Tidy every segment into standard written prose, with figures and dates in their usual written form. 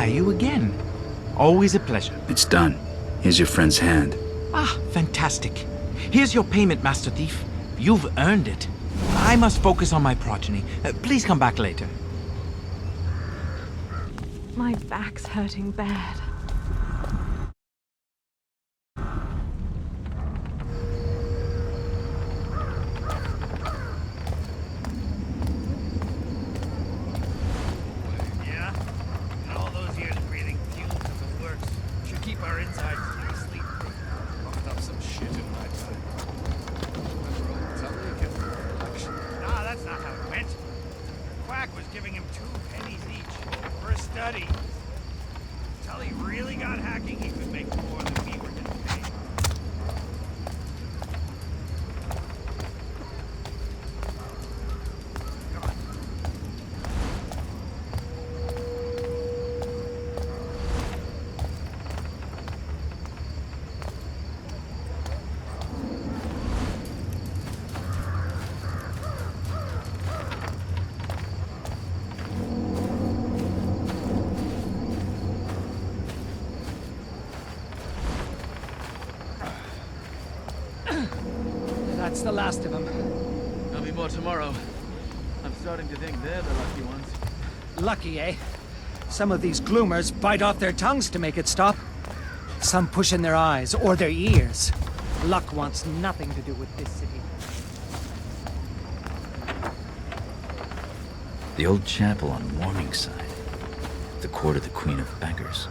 you again. Always a pleasure. It's done. Here's your friend's hand. Ah, fantastic. Here's your payment, Master Thief. You've earned it. I must focus on my progeny. Please come back later. My back's hurting bad. Yeah? And all those years breathing fumes of the works should keep our insides pretty sleep-proof. Fucked up some shit in my time. Remember old Tully gets the election? Nah, that's not how it went. Quack was giving him 2 pennies each for a study. Tully really got hacking, he could make more than we were getting paid. Come on. That's the last of them. There'll be more tomorrow. I'm starting to think they're the lucky ones. Lucky, eh? Some of these gloomers bite off their tongues to make it stop. Some push in their eyes or their ears. Luck wants nothing to do with this city. The old chapel on Morningside. The court of the Queen of Beggars.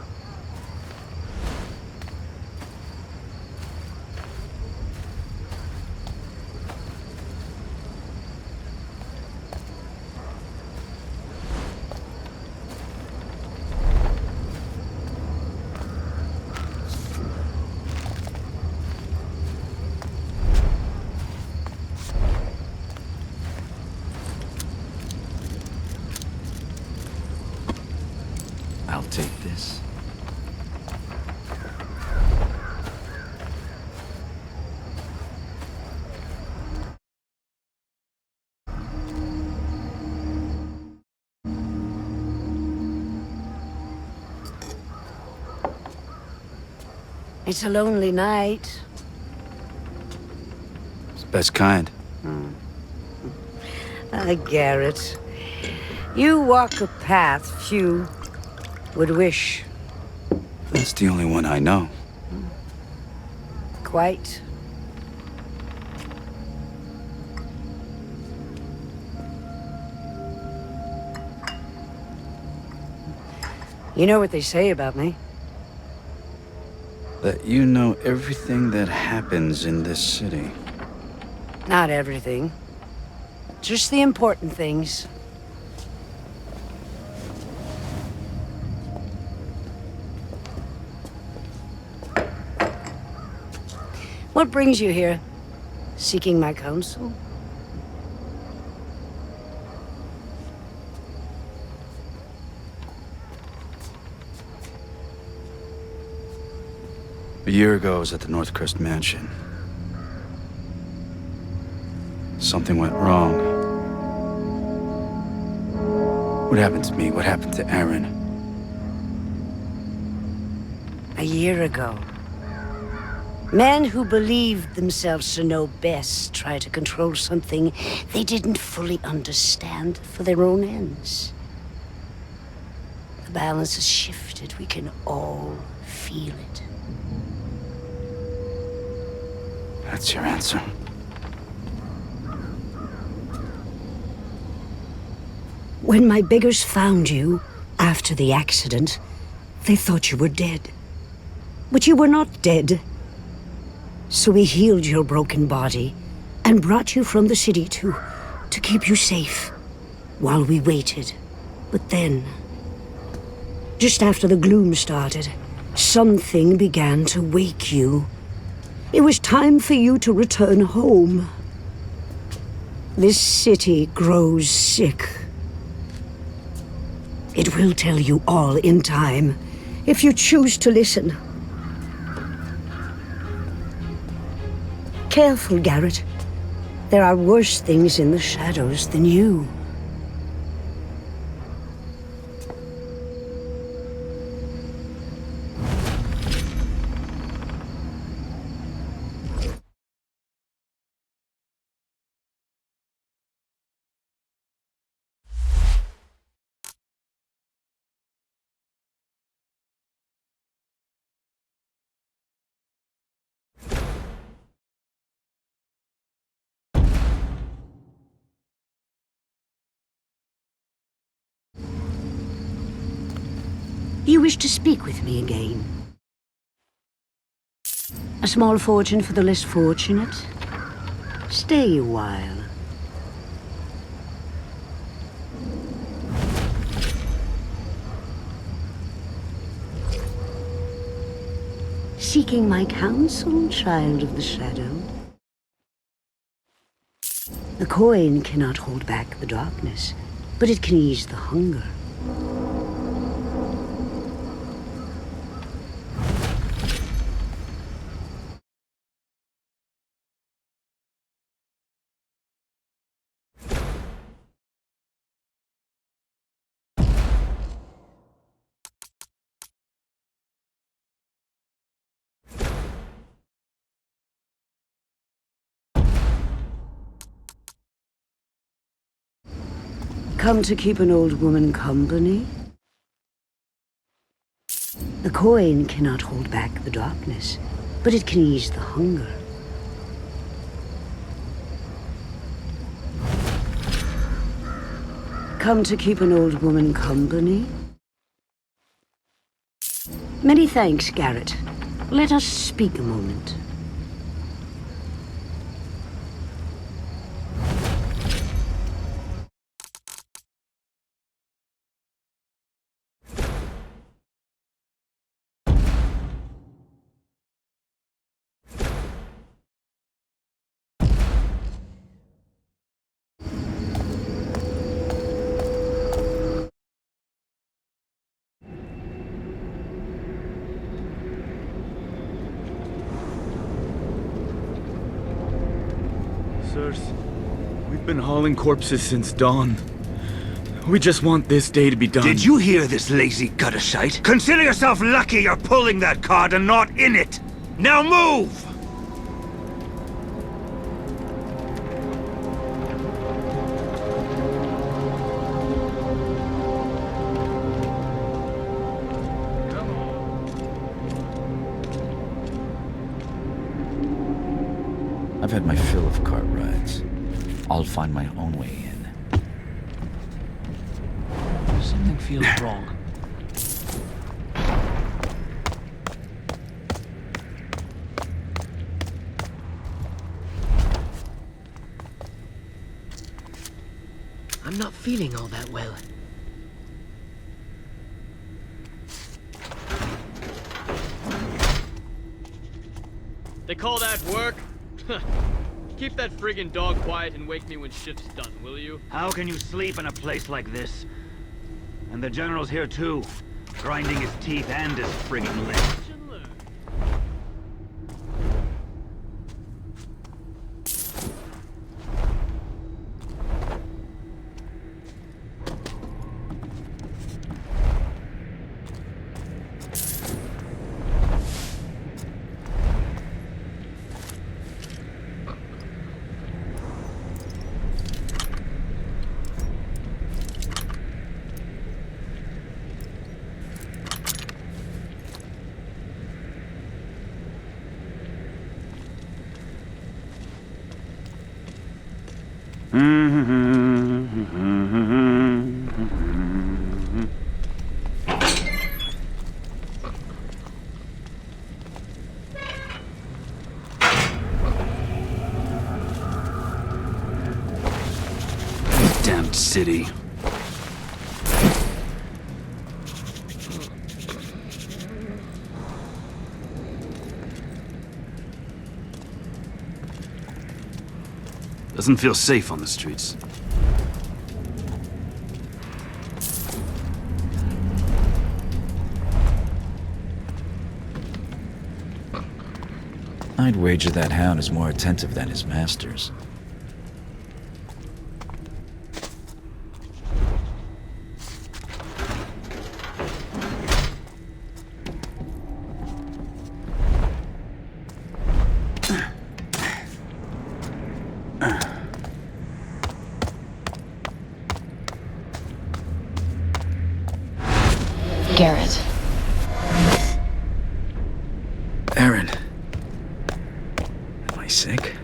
I'll take this. It's a lonely night. It's the best kind. Garrett. You walk a path few would wish. That's the only one I know. Quite. You know what they say about me? That you know everything that happens in this city. Not everything. Just the important things. What brings you here? Seeking my counsel? A year ago, I was at the Northcrest Mansion. Something went wrong. What happened to me? What happened to Erin? A year ago. Men who believed themselves to know best try to control something they didn't fully understand for their own ends. The balance has shifted. We can all feel it. That's your answer. When my beggars found you after the accident, they thought you were dead. But you were not dead. So we healed your broken body and brought you from the city to keep you safe while we waited. But then, just after the gloom started, something began to wake you. It was time for you to return home. This city grows sick. It will tell you all in time, if you choose to listen. Careful, Garrett. There are worse things in the shadows than you. You wish to speak with me again? A small fortune for the less fortunate? Stay a while. Seeking my counsel, child of the shadow? The coin cannot hold back the darkness, but it can ease the hunger. Come to keep an old woman company? The coin cannot hold back the darkness, but it can ease the hunger. Come to keep an old woman company? Many thanks, Garrett. Let us speak a moment. Sirs, we've been hauling corpses since dawn. We just want this day to be done. Did you hear this lazy gutter shite? Consider yourself lucky you're pulling that card and not in it! Now move! I've had my fill of cart rides. I'll find my own way in. Something feels wrong. I'm not feeling all that well. They call that work? Keep that friggin' dog quiet and wake me when shift's done, will you? How can you sleep in a place like this? And the General's here too, grinding his teeth and his friggin' lips. Watch and learn. Damned city. Doesn't feel safe on the streets. I'd wager that hound is more attentive than his masters. Garrett. Erin. Am I sick?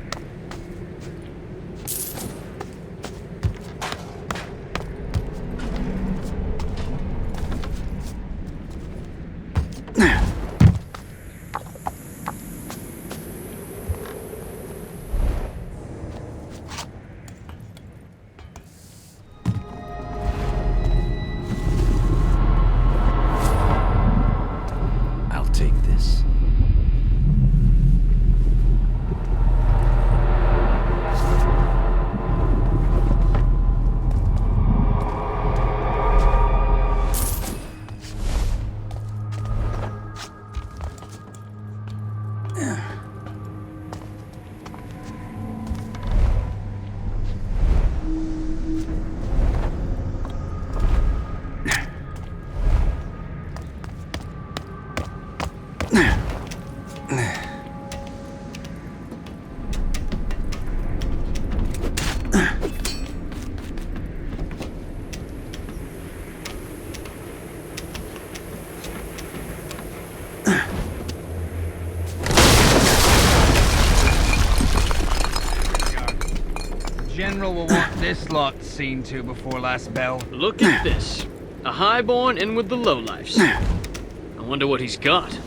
General will want this lot seen to before last bell. Look at this. A highborn in with the lowlifes. I wonder what he's got.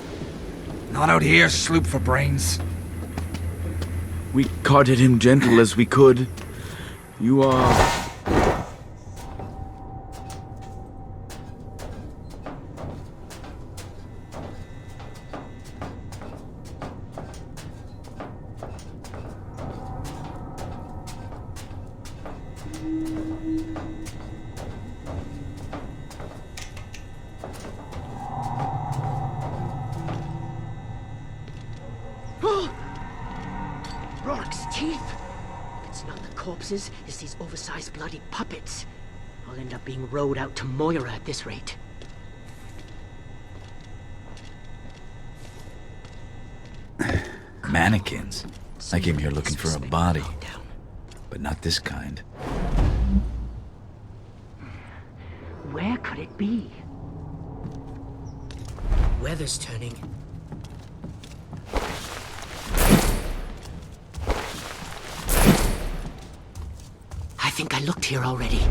Not out here, sloop for brains. We carted him gentle as we could. You are... Rourke's teeth! If it's not the corpses, it's these oversized bloody puppets. I'll end up being rowed out to Moira at this rate. Mannequins. I came here looking for a body. But not this kind. Where could it be? Weather's turning. I think I looked here already.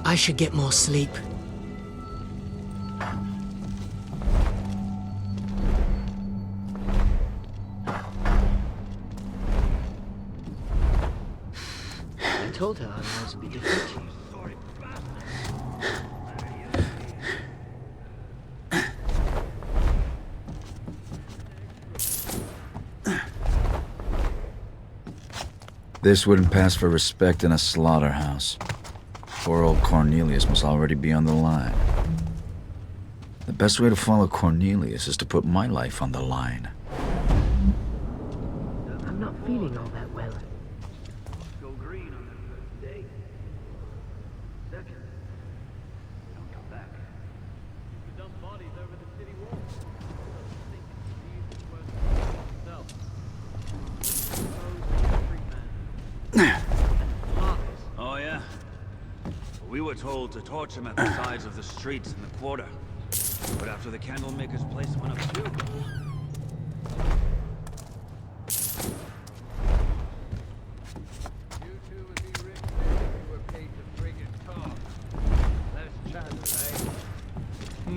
I should get more sleep. I told her our lives would be different. This wouldn't pass for respect in a slaughterhouse. Poor old Cornelius must already be on the line. The best way to follow Cornelius is to put my life on the line. I'm not feeling all that well. Go green on that first day. Second, don't come back. You dump bodies over the city wall. Oh, yeah? We were told to torch him at the sides of the streets in the quarter. But after the Candlemaker's place went up too. You two would be rich if you were paid to friggin' talk. Less chatter, eh?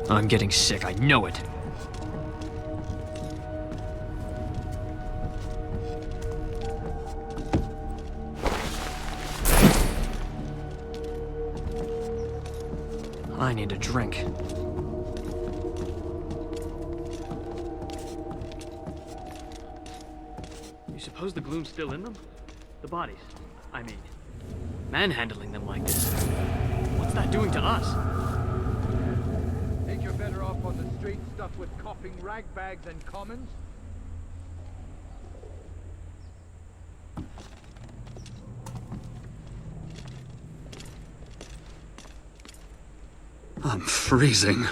I'm getting sick, I know it. I need a drink. You suppose the Gloom's still in them? The bodies, I mean. Manhandling them like this. What's that doing to us? Think you're better off on the street stuffed with coughing ragbags and commons? I'm freezing.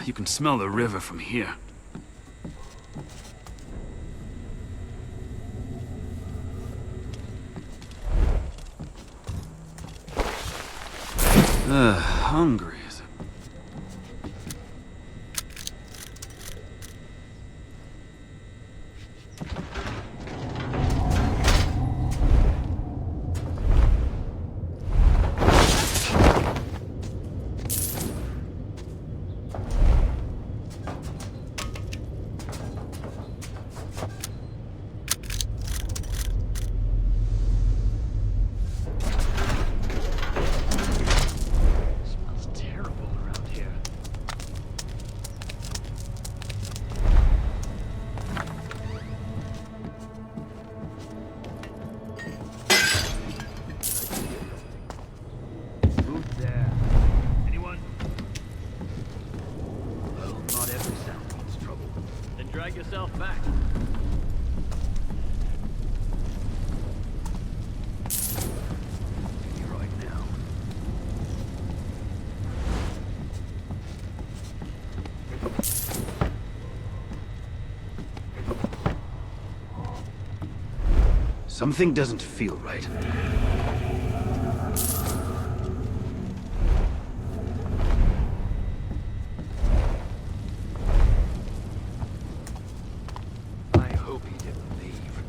You can smell the river from here. Hungry as a... yourself back. Right now. Something doesn't feel right. I hope he didn't leave.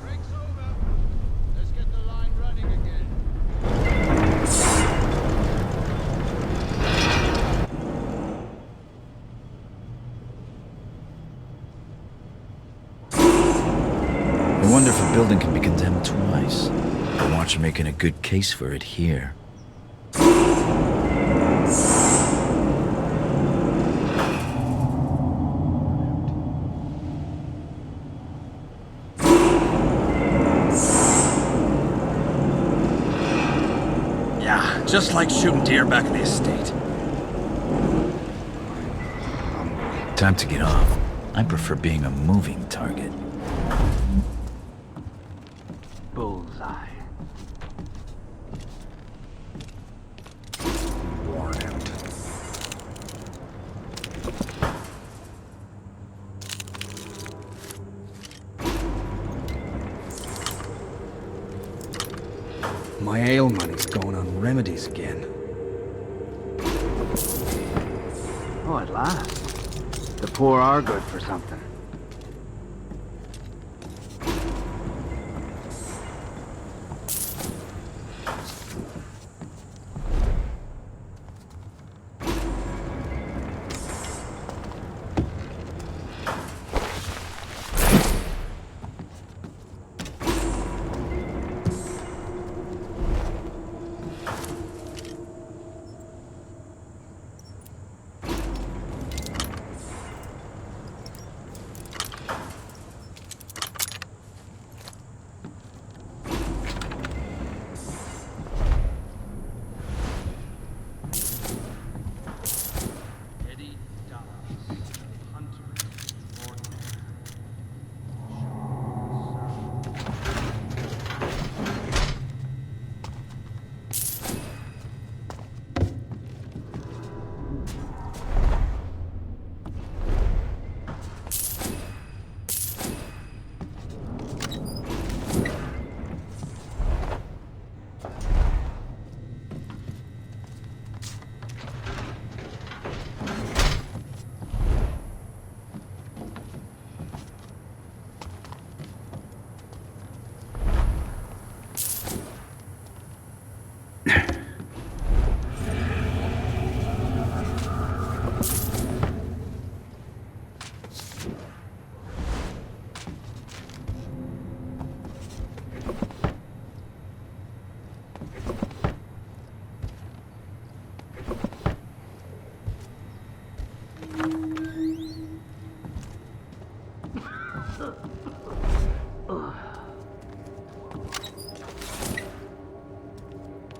Break's over. Let's get the line running again. I wonder if a building can be condemned twice. But watch making a good case for it here. Yeah, just like shooting deer back in the estate. Time to get off. I prefer being a moving target. Bullseye. Worn out. My ale money's going on remedies again. Oh, at last. The poor are good for something.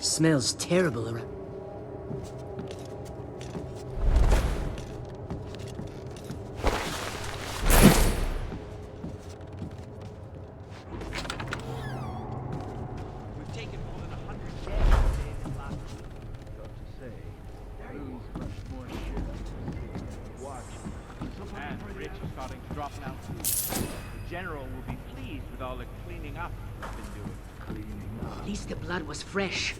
Smells terrible around. We've taken more than 100 dead today this last week. Got to say, who's much more shit. Watch. And Rich is starting to drop now too. The General will be pleased with all the cleaning up we've been doing. At least the blood was fresh.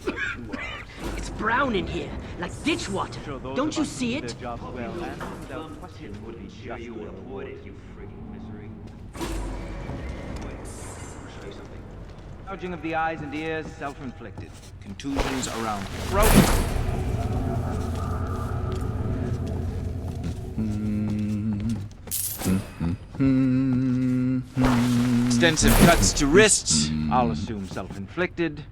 It's brown in here, like ditch water. Don't you see it? Well, and without question would be sure you would avoid it, you frigging misery. Wait, I'll show you something. Gouging of the eyes and ears, self-inflicted. Contusions around throat. Extensive cuts to wrists. I'll assume self-inflicted.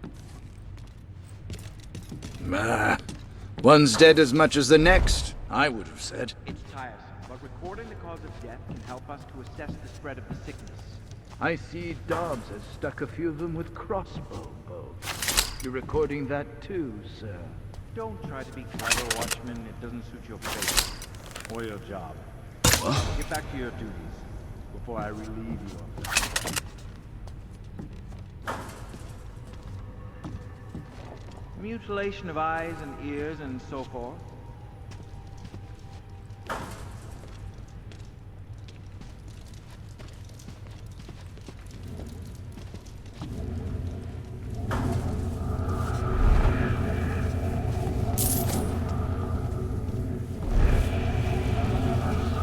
One's dead as much as the next, I would have said. It's tiresome, but recording the cause of death can help us to assess the spread of the sickness. I see Dobbs has stuck a few of them with crossbow bolts. You're recording that too, sir. Don't try to be clever, Watchman. It doesn't suit your face or your job. Get back to your duties before I relieve you of them. Mutilation of eyes and ears and so forth.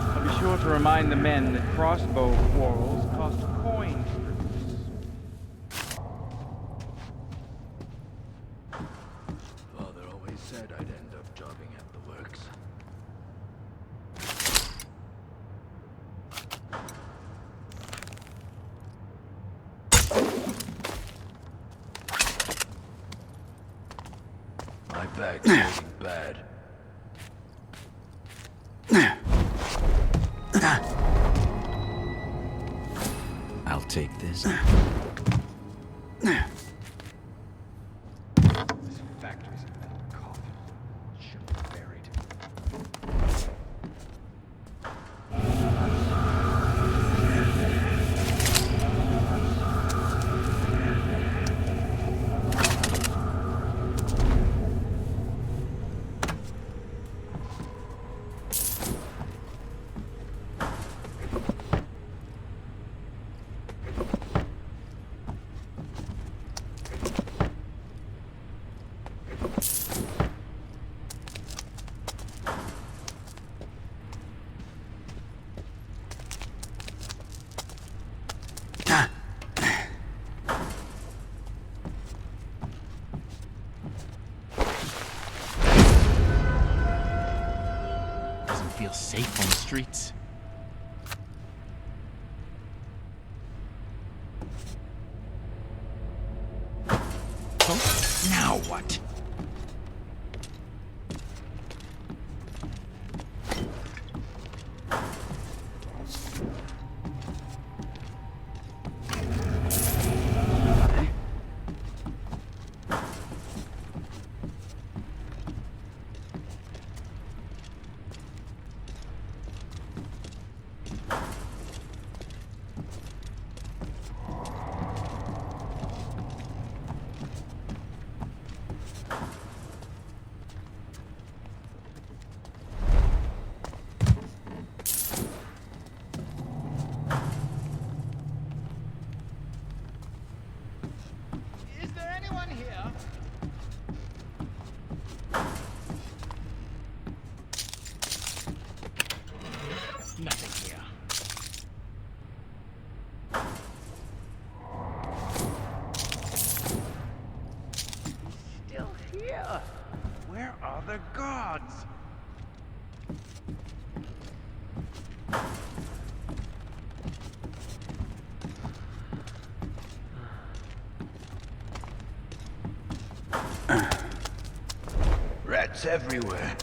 I'll be sure to remind the men that crossbow quarrels cost coin to produce. Father always said I'd end up jobbing at the works. My bag's getting bad. I'll take this. This factory's a metal coffin. Should be buried. Doesn't feel safe on the streets. Oh, now what? Is there anyone here? Nothing here. Still here. Where are the gods? Rats everywhere.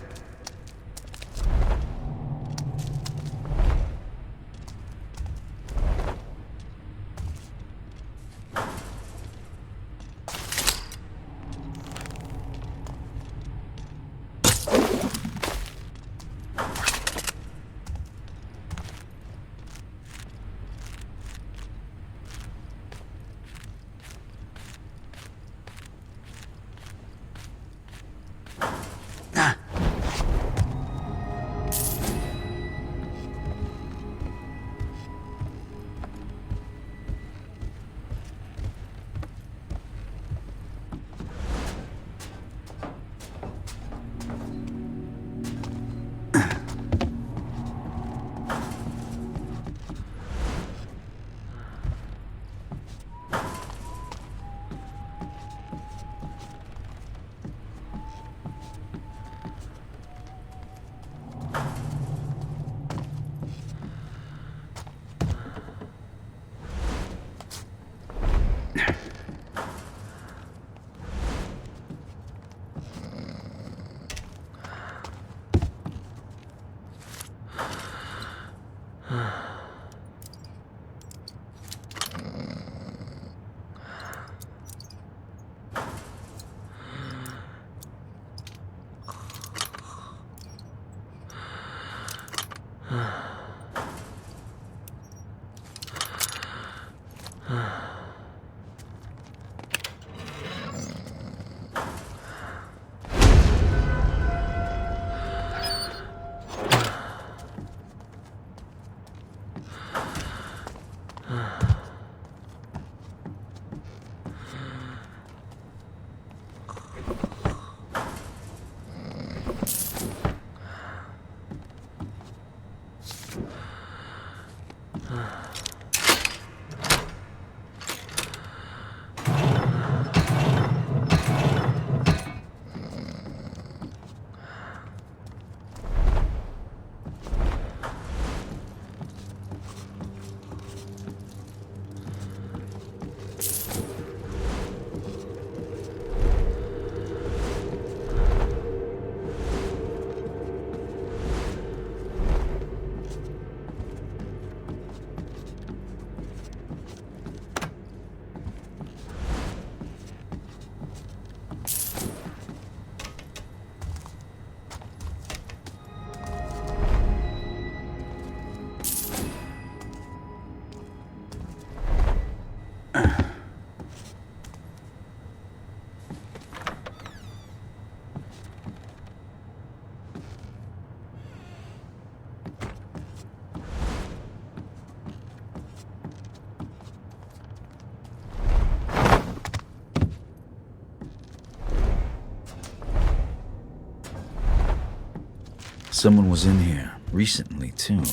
Someone was in here, recently too.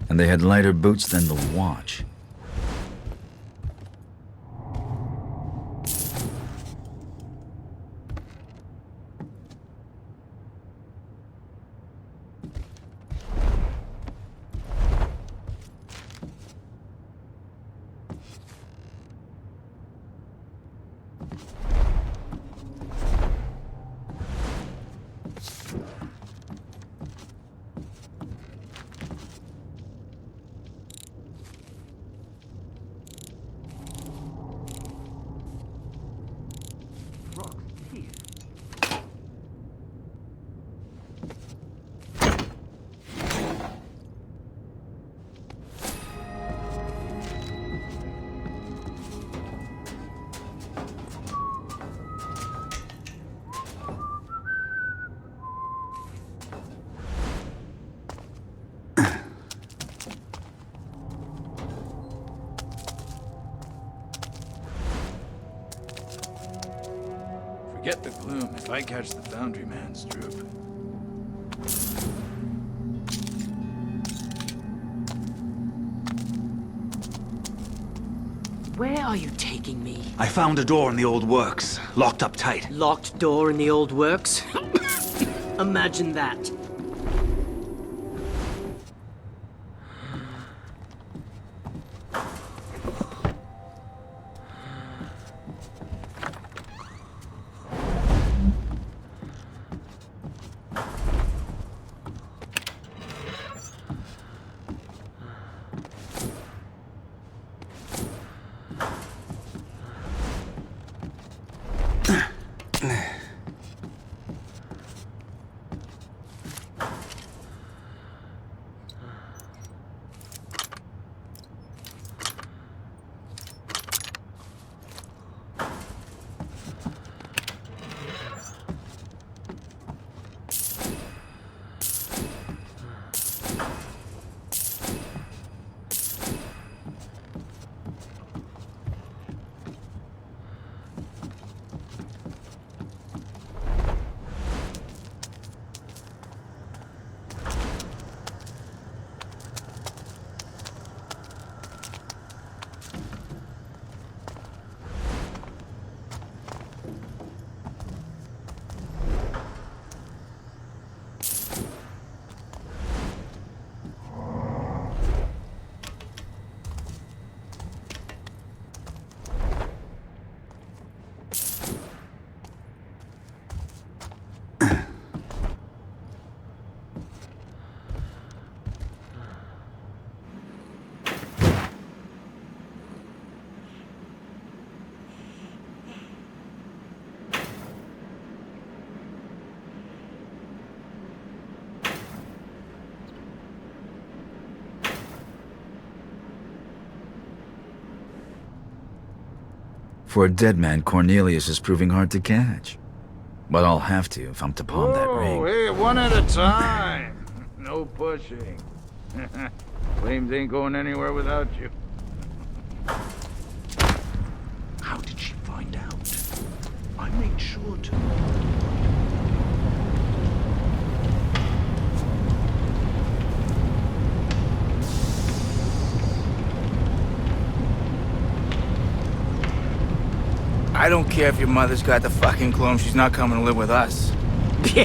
And they had lighter boots than the watch. Forget the Gloom if I catch the Foundry Man's troop. Where are you taking me? I found a door in the old works, locked up tight. Locked door in the old works? Imagine that. For a dead man, Cornelius is proving hard to catch. But I'll have to if I'm to palm that ring. Oh, hey, one at a time. No pushing. Flames ain't going anywhere without you. How did she find out? I made sure to. I don't care if your mother's got the fucking Gloom, she's not coming to live with us. You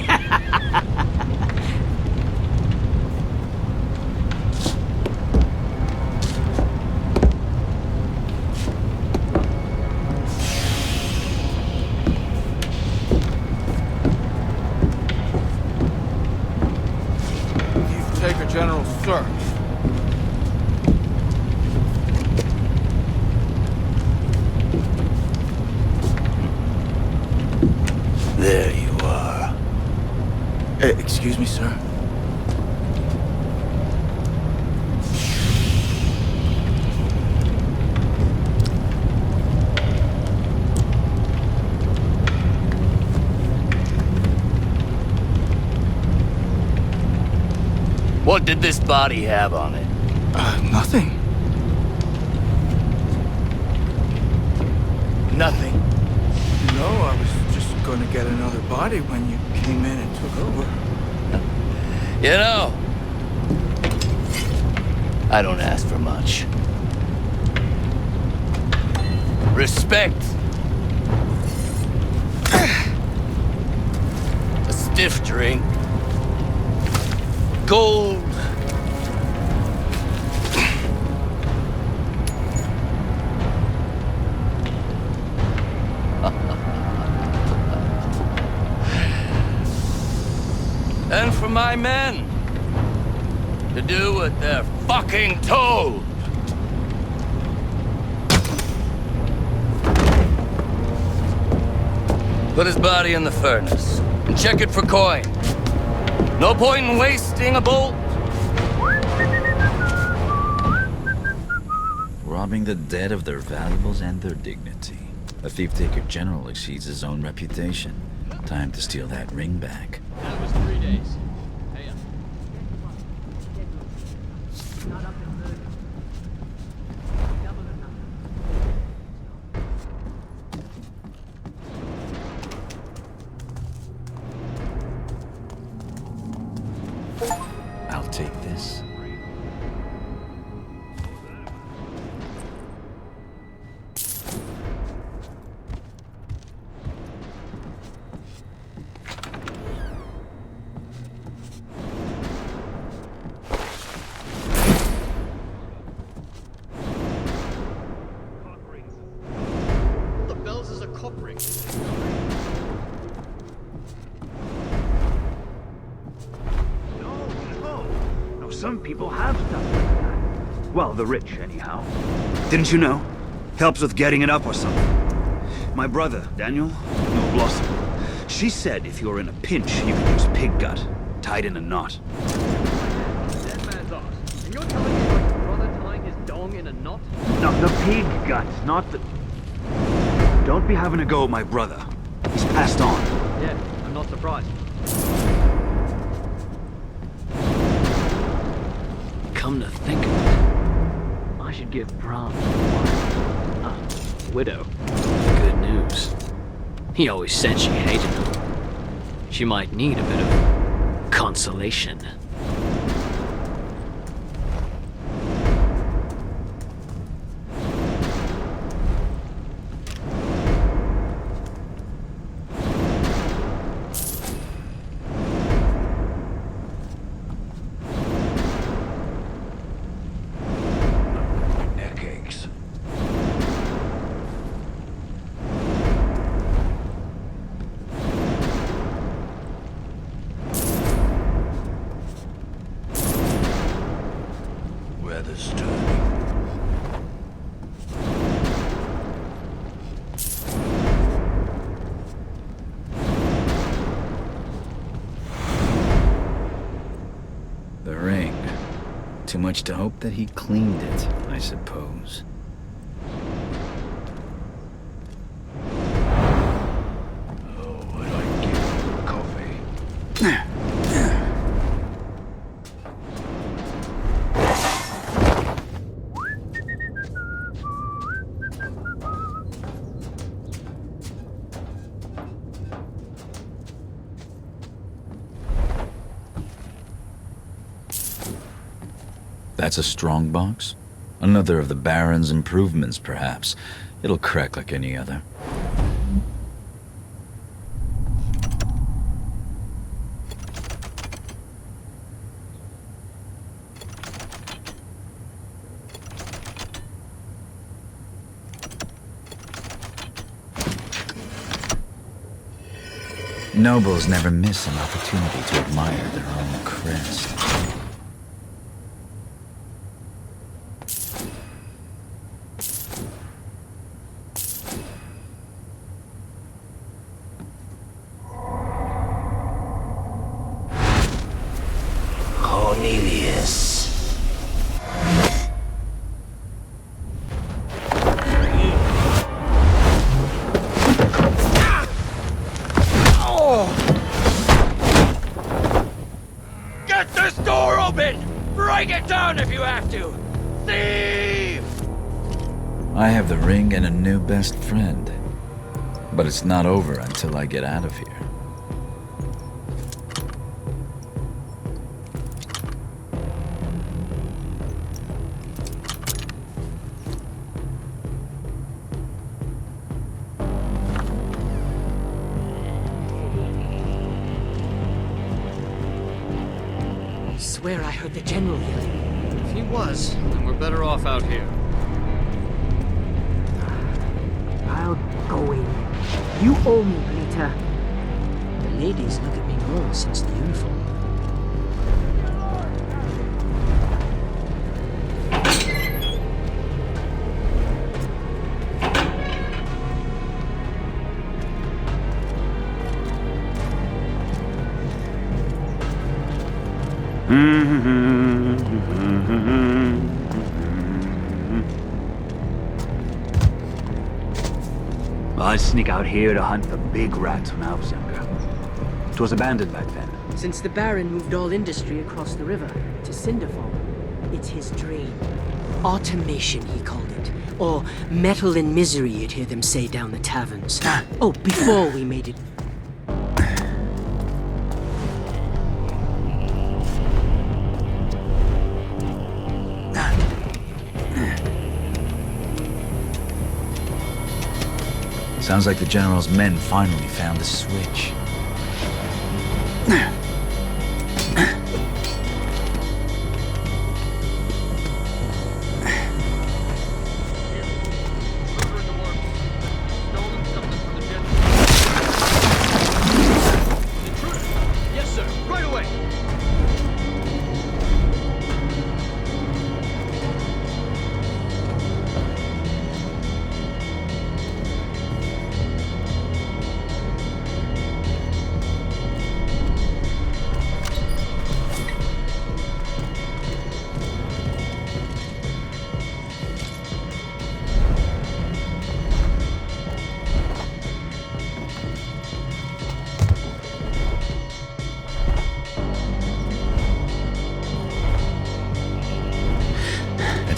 take a general search. There you are. Excuse me, sir. What did this body have on it? Nothing. Nothing? No, I was just going to get another body when you came in and took over. You know, I don't ask for much. Respect. A stiff drink. Gold. And for my men to do what they're fucking told. Put his body in the furnace and check it for coin. No point in wasting a bolt. Robbing the dead of their valuables and their dignity. A thief-taker general exceeds his own reputation. Time to steal that ring back. That was 3 days. Hey, I'll take this. the bells is a cop ring. No, some people have stuff like that. Well, the rich, anyhow. Didn't you know? Helps with getting it up or something. My brother, Daniel, no Blossom. She said if you're in a pinch, you could use pig gut, tied in a knot. Dead man's ass. And you're telling me about your brother tying his dong in a knot? No, the pig gut, not the... Don't be having a go at my brother. He's passed on. Yeah, I'm not surprised. Come to think of it, I should give Bram a widow good news. He always said she hated him. She might need a bit of consolation. Neck aches. Weather's turning. The ring. Too much to hope that he cleaned it, I suppose. That's a strong box? Another of the Baron's improvements, perhaps. It'll crack like any other. Nobles never miss an opportunity to admire their own crest. I have the ring and a new best friend. But it's not over until I get out of here. Swear I heard the general yelling. If he was, then we're better off out here. I'll go in. You owe me, Rita. The ladies look at me more since the uniform. I'd sneak out here to hunt for big rats when I was younger. It was abandoned back then. Since the Baron moved all industry across the river to Cinderfall, it's his dream. Automation, he called it. Or metal and misery, you'd hear them say down the taverns. Oh, before we made it. Sounds like the General's men finally found the switch. Yes, sir. Right away.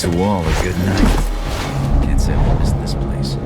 To all a good night. Can't say I'll miss this place.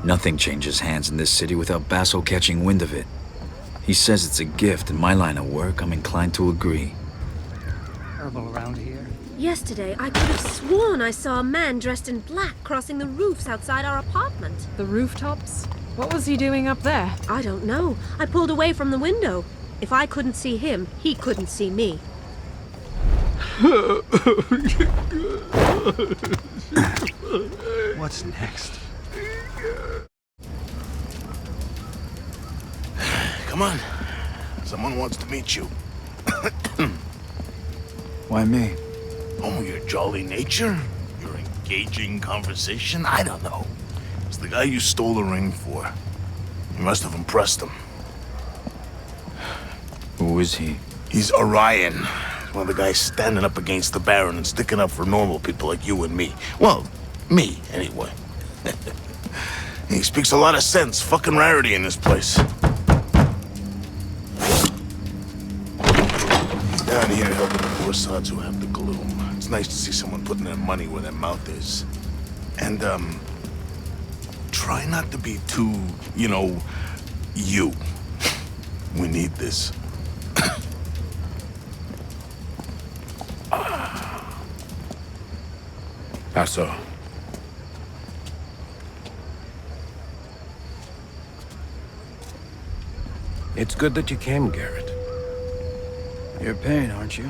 Nothing changes hands in this city without Basso catching wind of it. He says it's a gift. In my line of work, I'm inclined to agree. Terrible around here. Yesterday, I could have sworn I saw a man dressed in black crossing the roofs outside our apartment. The rooftops? What was he doing up there? I don't know. I pulled away from the window. If I couldn't see him, he couldn't see me. What's next? Come on. Someone wants to meet you. Why me? Oh, your jolly nature? Your engaging conversation? I don't know. It's the guy you stole the ring for. You must have impressed him. Who is he? He's Orion. He's one of the guys standing up against the Baron and sticking up for normal people like you and me. Well, me, anyway. He speaks a lot of sense. Fucking rarity in this place. He's down here helping the poor sods who have the gloom. It's nice to see someone putting their money where their mouth is. And, try not to be too, you. We need this. Basso. It's good that you came, Garrett. You're paying, aren't you?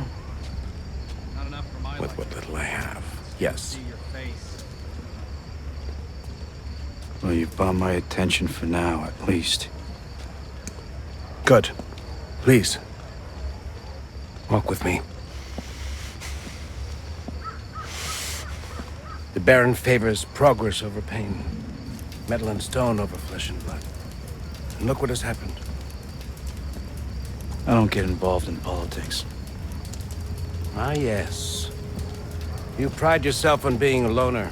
Not enough for my With what little I have, yes. See your face. Well, you've bought my attention for now, at least. Good. Please. Walk with me. The Baron favors progress over pain. Metal and stone over flesh and blood. And look what has happened. I don't get involved in politics. Ah, yes. You pride yourself on being a loner.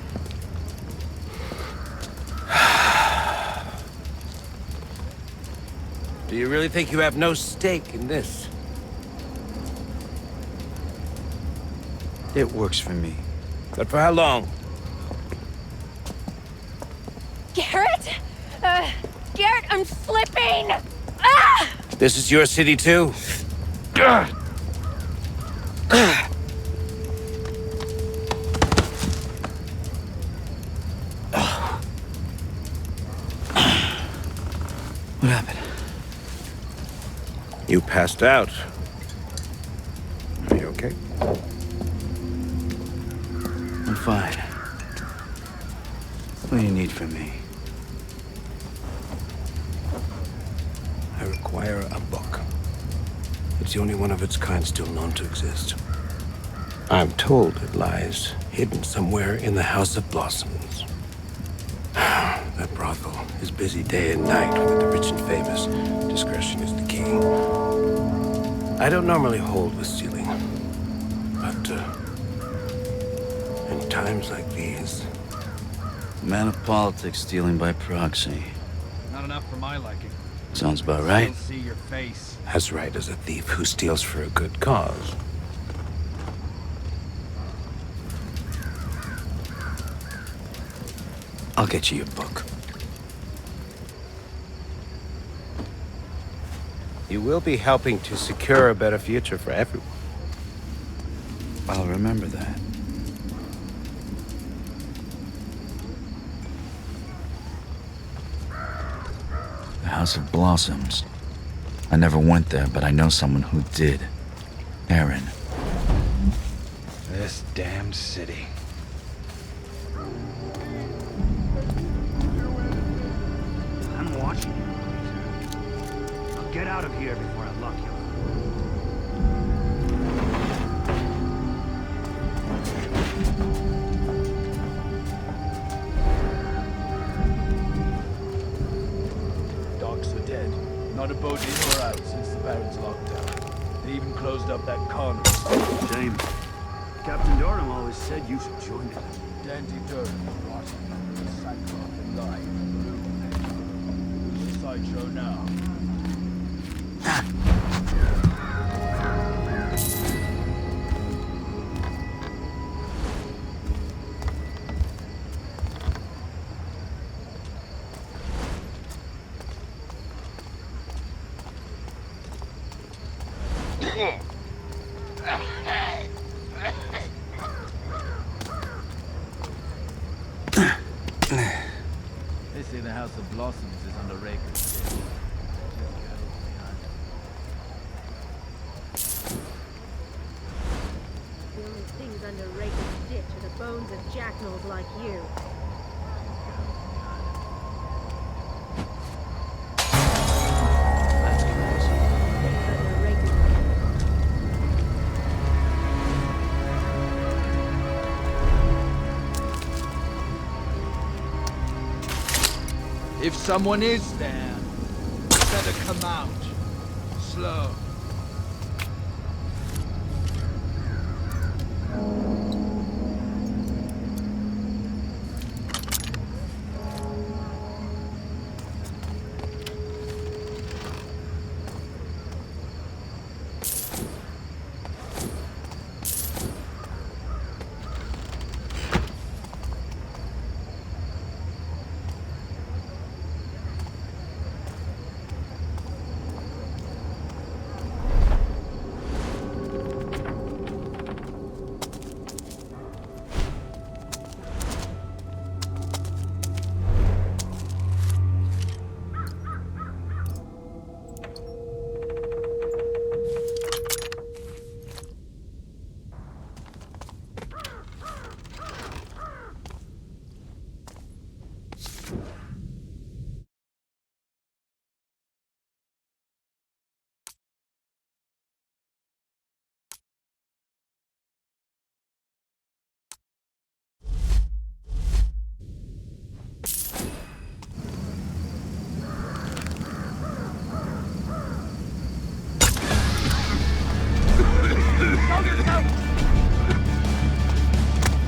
Do you really think you have no stake in this? It works for me. But for how long? Garrett? Garrett, I'm slipping! Ah! This is your city too? What happened? You passed out. Are you okay? I'm fine. What do you need from me? I require a book. It's the only one of its kind still known to exist. I'm told it lies hidden somewhere in the House of Blossoms. That brothel is busy day and night with the rich and famous. Discretion is the key. I don't normally hold with stealing, but in times like these... Man of politics stealing by proxy. Not enough for my liking. Sounds about right. Still see your face. As right as a thief who steals for a good cause. I'll get you your book. You will be helping to secure a better future for everyone. I'll remember that. The House of Blossoms. I never went there, but I know someone who did. Erin. This damned city. I'm watching you. Now get out of here before I lock you up. Dogs are dead. Not a boat in or out since the Baron's lockdown. They even closed up that convent. Shame. Captain Durham always said you should join it. Dandy Durham, rotting, sackcloth and lying in the room. Who's the sideshow now? They say the House of Blossoms is under Raker's. The only things under Raker's ditch are the bones of jackals like you. If someone is there, better come out. Slow.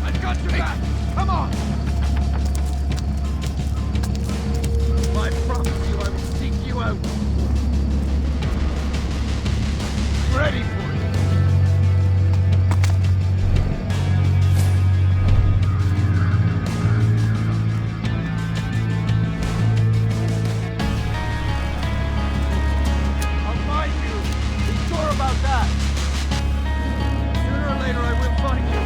I've got your back! Come on! I promise you I will seek you out. Ready for you. I'll find you. Be sure about that. Sooner or later I will find you.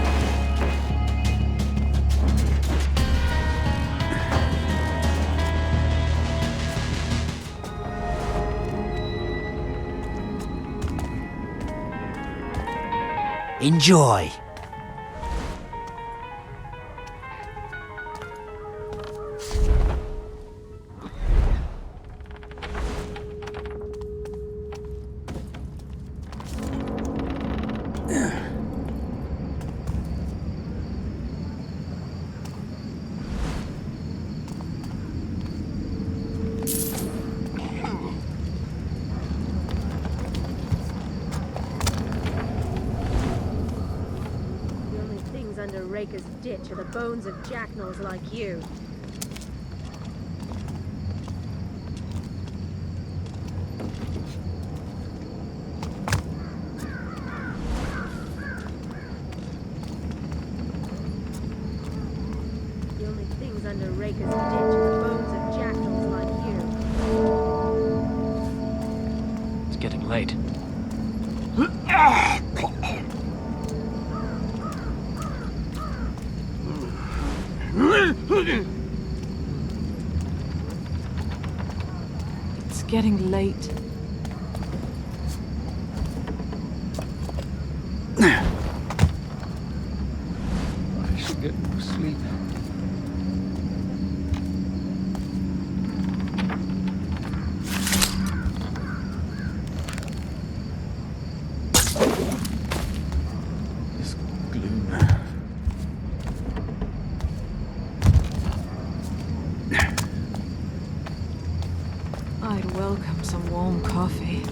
Enjoy. Under Raker's ditch are the bones of jackals like you. The only things under Raker's ditch are the bones of jackals like you. It's getting late. It's getting late. I should get more sleep. This gloom. I'd welcome some warm coffee.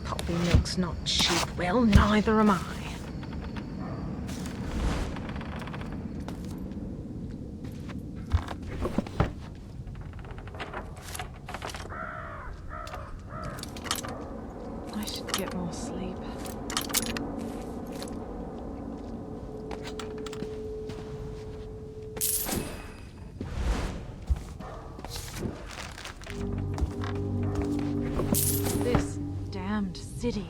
Poppy milk's not cheap. Well, neither am I. I should get more sleep. damned city.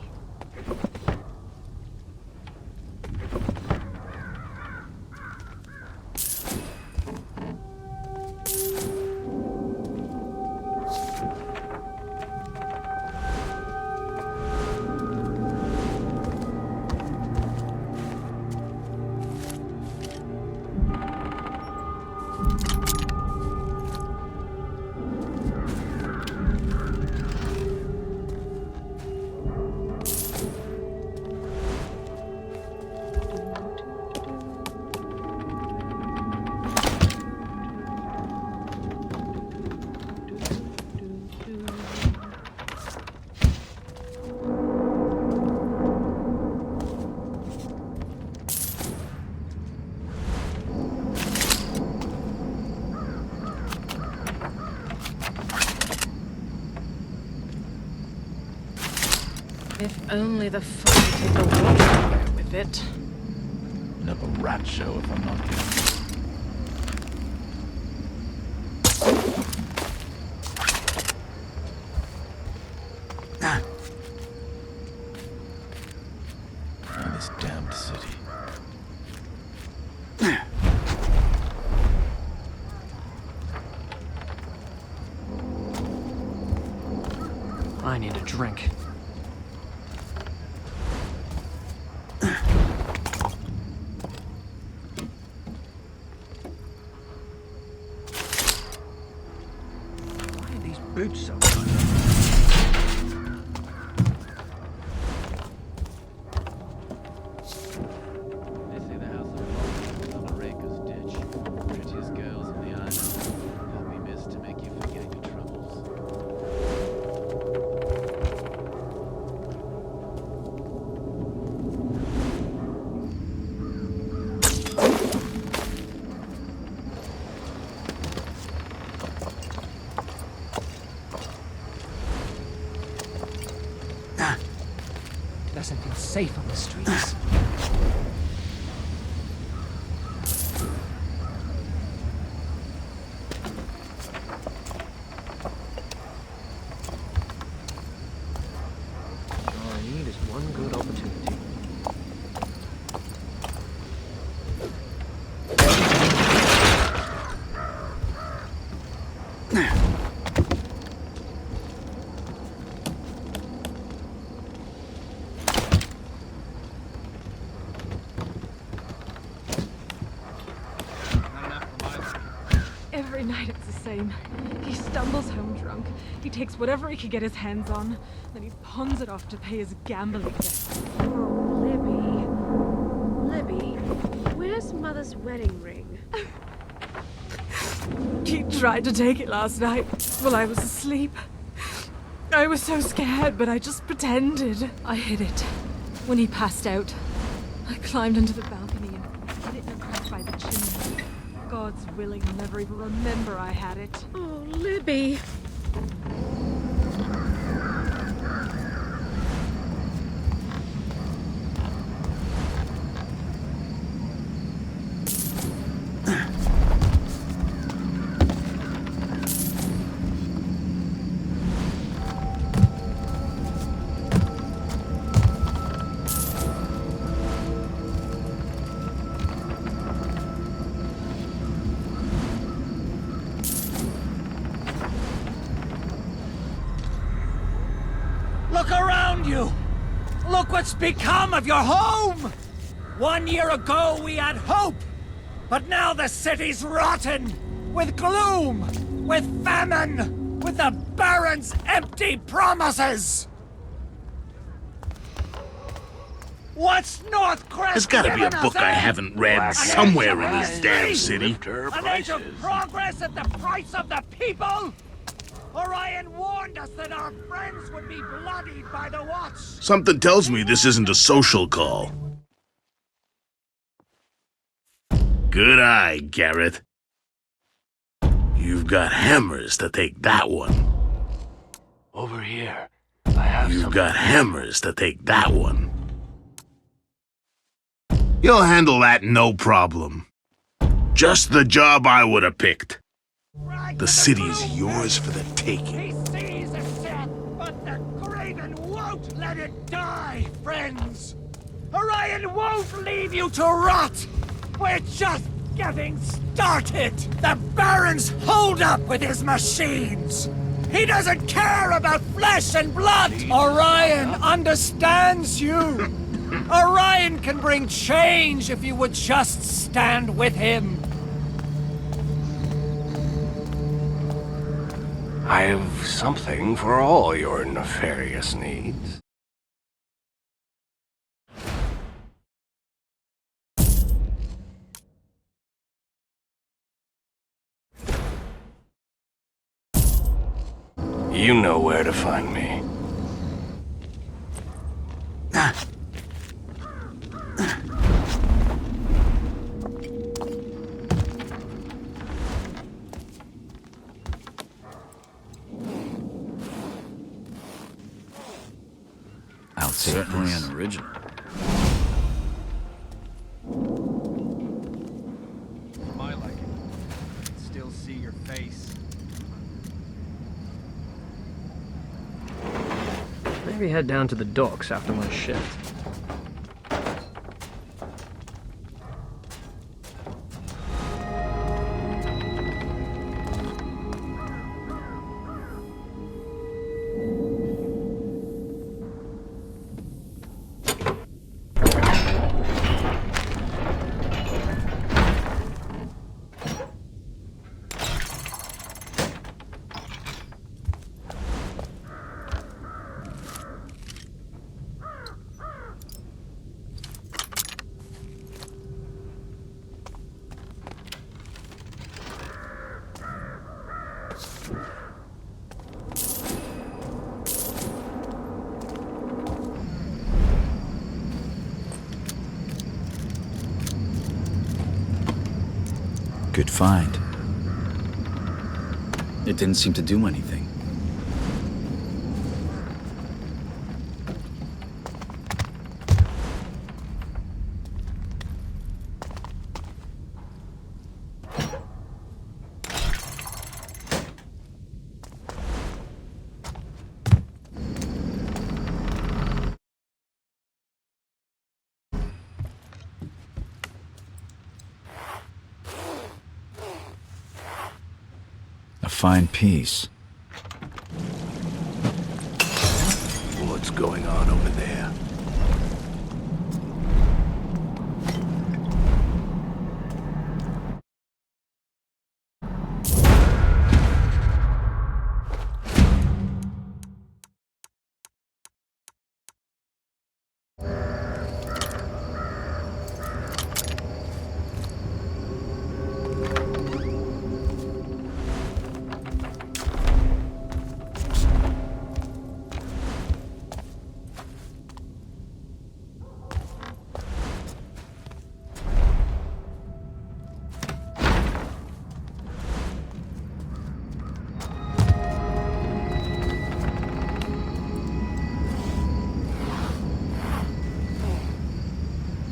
If only the fire did the water with it. Another rat show if I'm not careful. This damned city. I need a drink. Boots so They say the house of Gloom is on a raker's ditch. Prettiest girls in the island. Help me, miss, to make you forget your troubles. Doesn't feel safe on the streets. All I need is one good opportunity. Every night it's the same. He stumbles home drunk. He takes whatever he can get his hands on, then he pawns it off to pay his gambling debts. Oh, Libby, where's Mother's wedding ring? He tried to take it last night while I was asleep. I was so scared, but I just pretended. I hid it. When he passed out, I climbed into the balcony and hid it in a crack by the chimney. God's willing, I'll never even remember I had it. Oh, Libby. Look around you! Look what's become of your home! 1 year ago we had hope, but now the city's rotten! With gloom! With famine! With the Baron's empty promises! What's North Crest? There's gotta be a book I haven't read somewhere in this damn city. An age of progress at the price of the people? Orion warned us that our friends would be bloodied by the Watch. Something tells me this isn't a social call. Good eye, Garrett. You've got hammers to take that one. Over here. I have You've got hammers to take that one. You'll handle that no problem. Just the job I would have picked. The city's yours for the taking. He sees a death, but the great Even won't let it die, friends! Orion won't leave you to rot! We're just getting started! The Baron's holed up with his machines! He doesn't care about flesh and blood! Orion understands you! Orion can bring change if you would just stand with him! I have something for all your nefarious needs. You know where to find me. Certainly an original. My liking. I can still see your face. Maybe head down to the docks after my shift. Good find. It didn't seem to do anything. A fine piece. What's going on over there?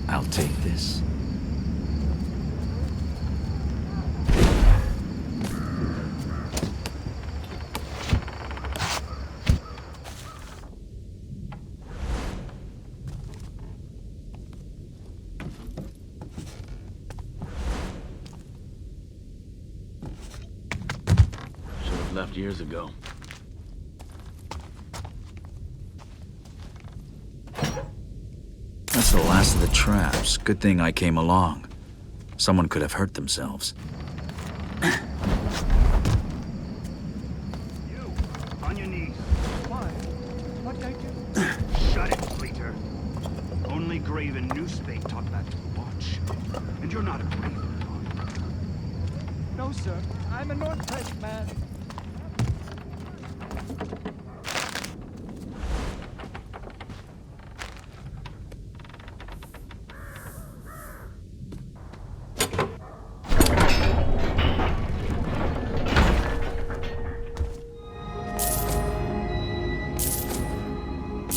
I'll take this. Should have left years ago. That's the last of the traps. Good thing I came along. Someone could have hurt themselves. You, on your knees. Why? What did I do? Shut it, Fleeter. Only Graven Newspate taught that to the Watch. And you're not a Graven, are you? No, sir. I'm a Northwest man.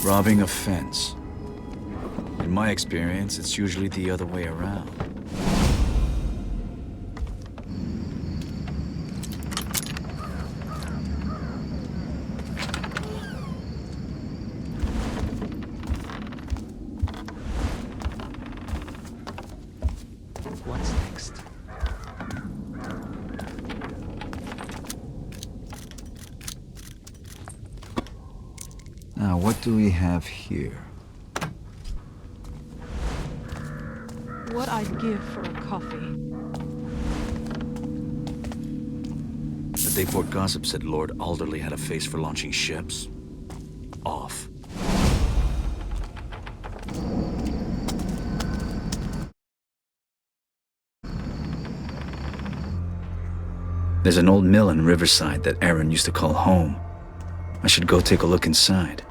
Robbing a fence. In my experience, it's usually the other way around. Now, what do we have here? What I'd give for a coffee. The Dayport gossip said Lord Alderley had a face for launching ships. Off. There's an old mill in Riverside that Erin used to call home. I should go take a look inside.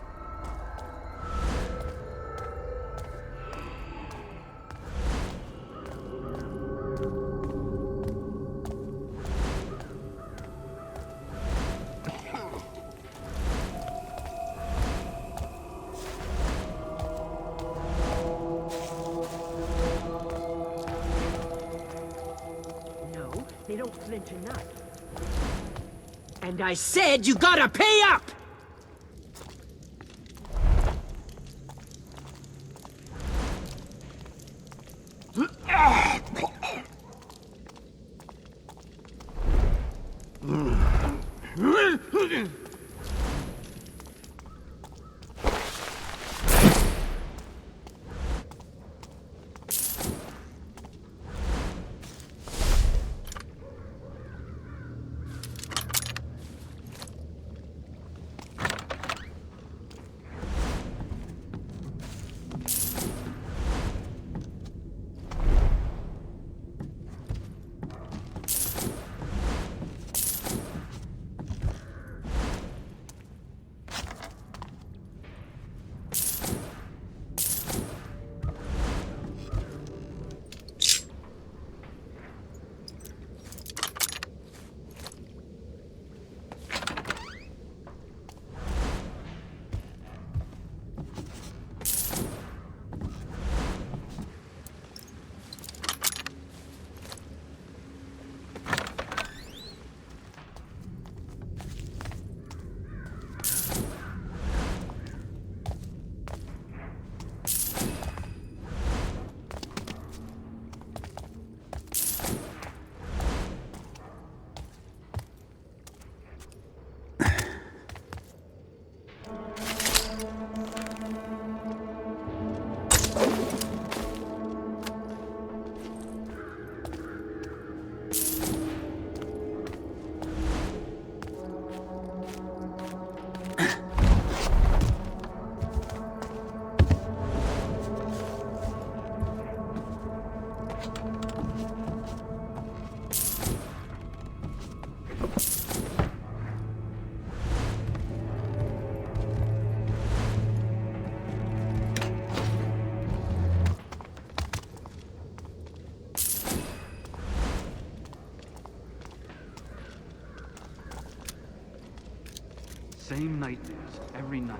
No, they don't flinch enough. And I said you gotta pay up! Same nightmares every night.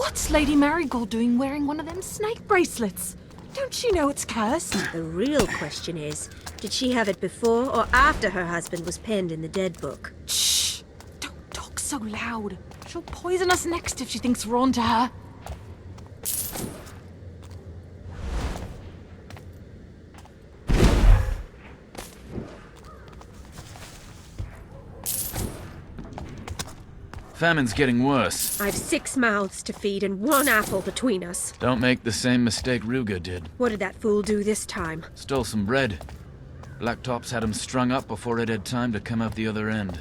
What's Lady Marigold doing wearing one of them snake bracelets? Don't she know it's cursed? The real question is, did she have it before or after her husband was penned in the dead book? Shh! Don't talk so loud. She'll poison us next if she thinks we're on to her. Famine's getting worse. I've 6 mouths to feed and 1 apple between us. Don't make the same mistake Ruga did. What did that fool do this time? Stole some bread. Blacktops had him strung up before it had time to come out the other end.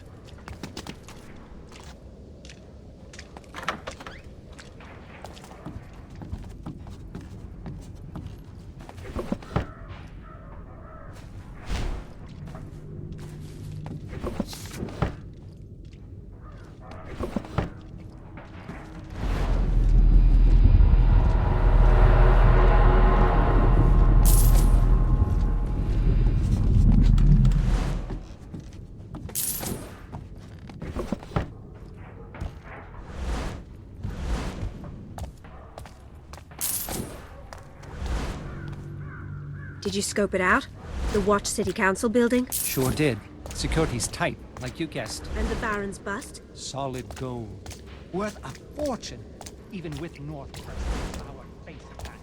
Did you scope it out? The Watch City Council building? Sure did. Security's tight, like you guessed. And the Baron's bust? Solid gold. Worth a fortune, even with North Preston, our face attached.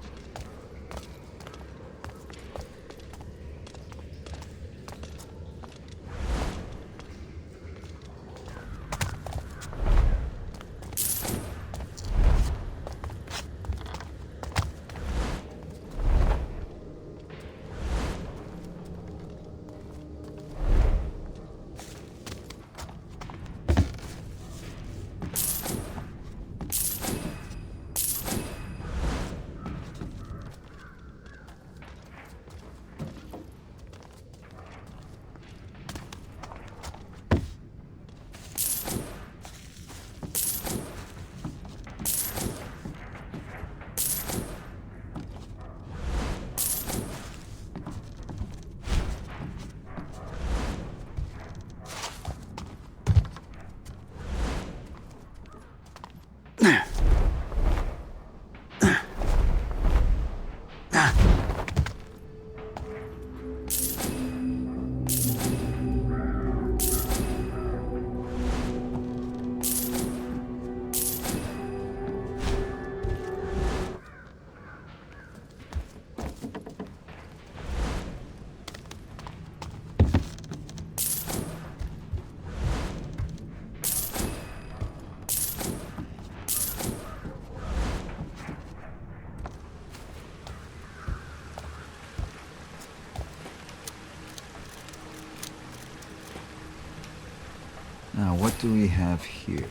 Now, what do we have here?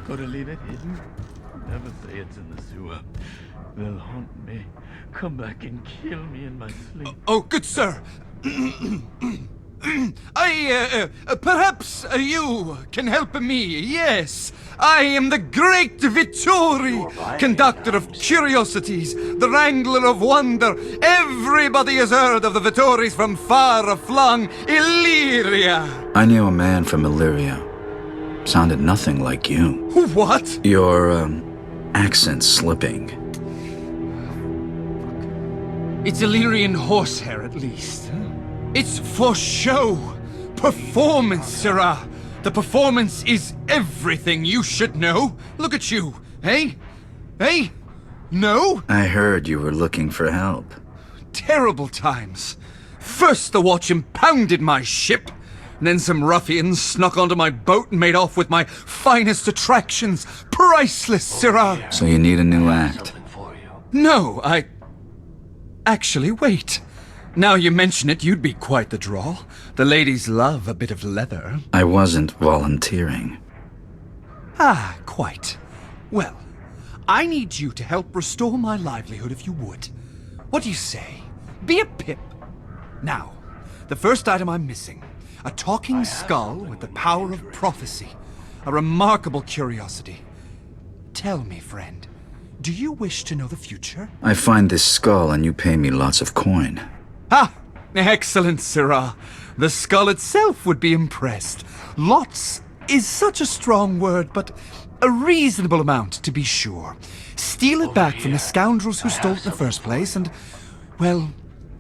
Gotta leave it hidden? Never say it's in the sewer. They'll haunt me. Come back and kill me in my sleep. Oh, good sir. Perhaps you can help me, yes. I am the great Vittori, conductor of curiosities, the wrangler of wonder. Everybody has heard of the Vittoris from far-flung Illyria. I knew a man from Illyria. Sounded nothing like you. What? Your, accent slipping. It's Illyrian horsehair, at least. It's for show. Performance, sirrah. The performance is everything you should know. Look at you. Hey? Hey? No? I heard you were looking for help. Terrible times. First the watch impounded my ship. Then some ruffians snuck onto my boat and made off with my finest attractions. Priceless, sirrah. So you need a new act. No, Actually, wait. Now you mention it, you'd be quite the draw. The ladies love a bit of leather. I wasn't volunteering. Ah, quite. Well, I need you to help restore my livelihood if you would. What do you say? Be a pip. Now, the first item I'm missing. A talking skull with the power of prophecy. A remarkable curiosity. Tell me, friend, do you wish to know the future? I find this skull and you pay me lots of coin. Ah! Excellent, Sirrah. The skull itself would be impressed. Lots is such a strong word, but a reasonable amount, to be sure. Steal it back from the scoundrels who stole it in the first place, and, well,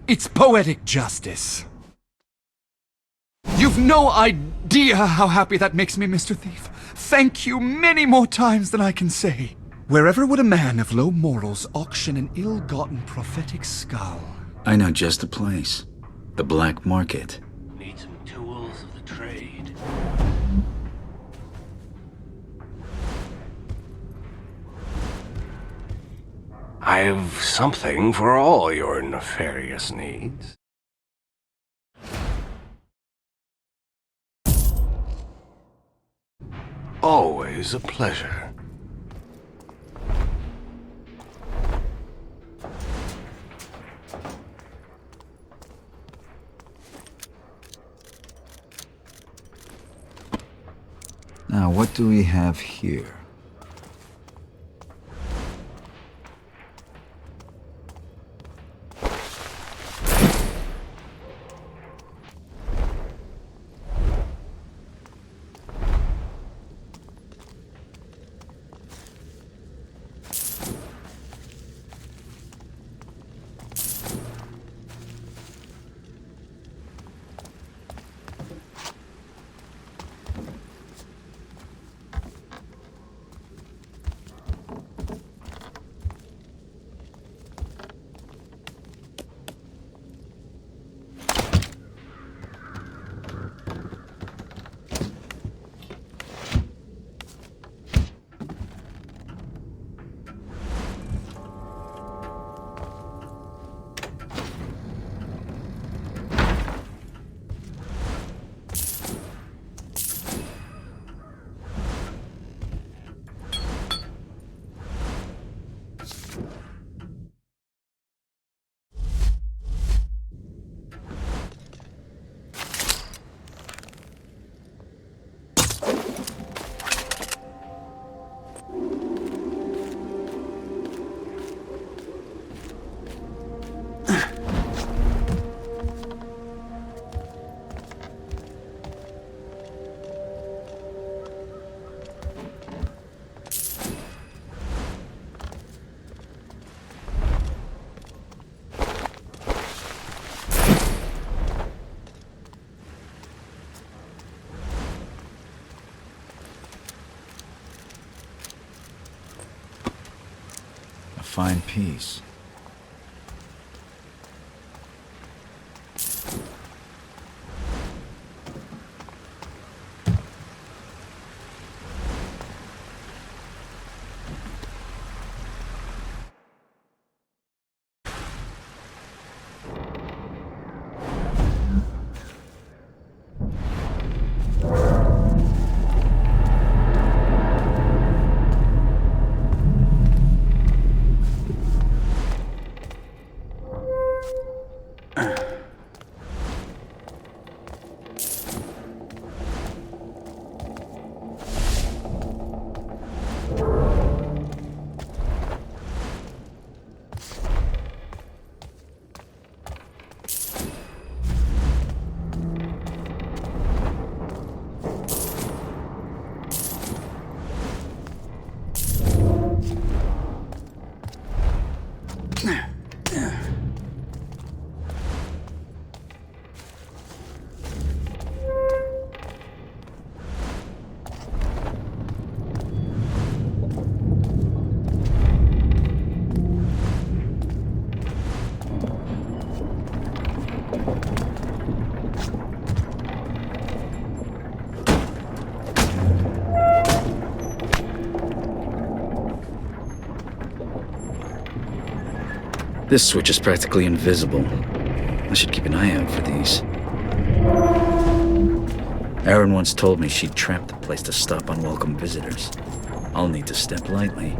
it's poetic justice. You've no idea how happy that makes me, Mr. Thief. Thank you many more times than I can say. Wherever would a man of low morals auction an ill-gotten prophetic skull? I know just the place. The black market. Need some tools of the trade. I've something for all your nefarious needs. Always a pleasure. Now, what do we have here? Fine piece. This switch is practically invisible. I should keep an eye out for these. Erin once told me she'd trap the place to stop unwelcome visitors. I'll need to step lightly.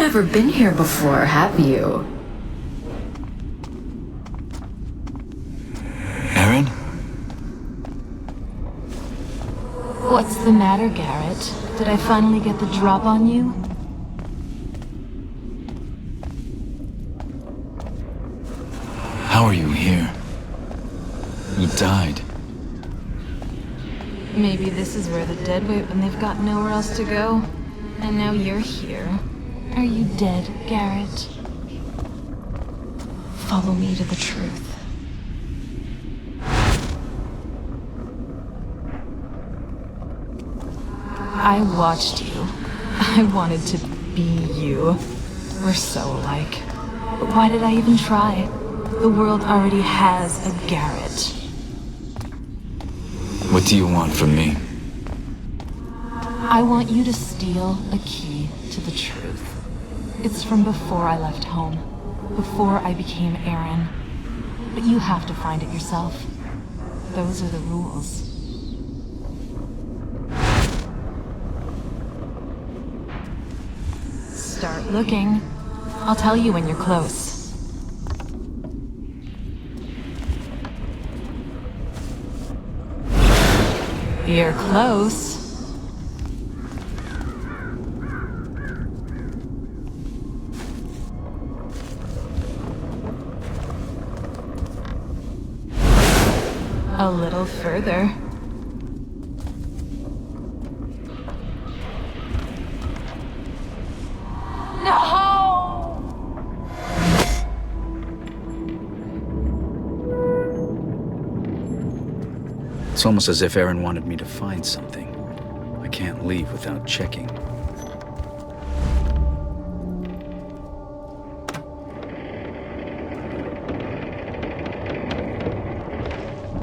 never been here before, have you? Erin? What's the matter, Garrett? Did I finally get the drop on you? How are you here? You died. Maybe this is where the dead wait when they've got nowhere else to go. And now you're here. Are you dead, Garrett? Follow me to the truth. I watched you. I wanted to be you. We're so alike. But why did I even try? The world already has a Garrett. What do you want from me? I want you to steal a key to the truth. It's from before I left home, before I became Erin. But you have to find it yourself. Those are the rules. Start looking. I'll tell you when you're close. You're close. A little further. It's almost as if Erin wanted me to find something. I can't leave without checking.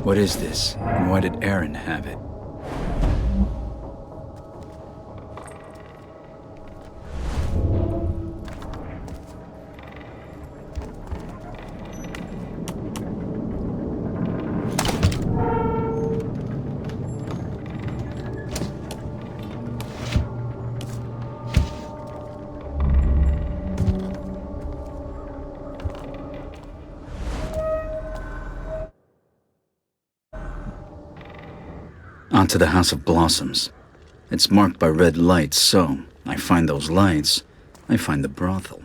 What is this? And why did Erin have it? Onto the House of Blossoms. It's marked by red lights, so I find those lights, I find the brothel.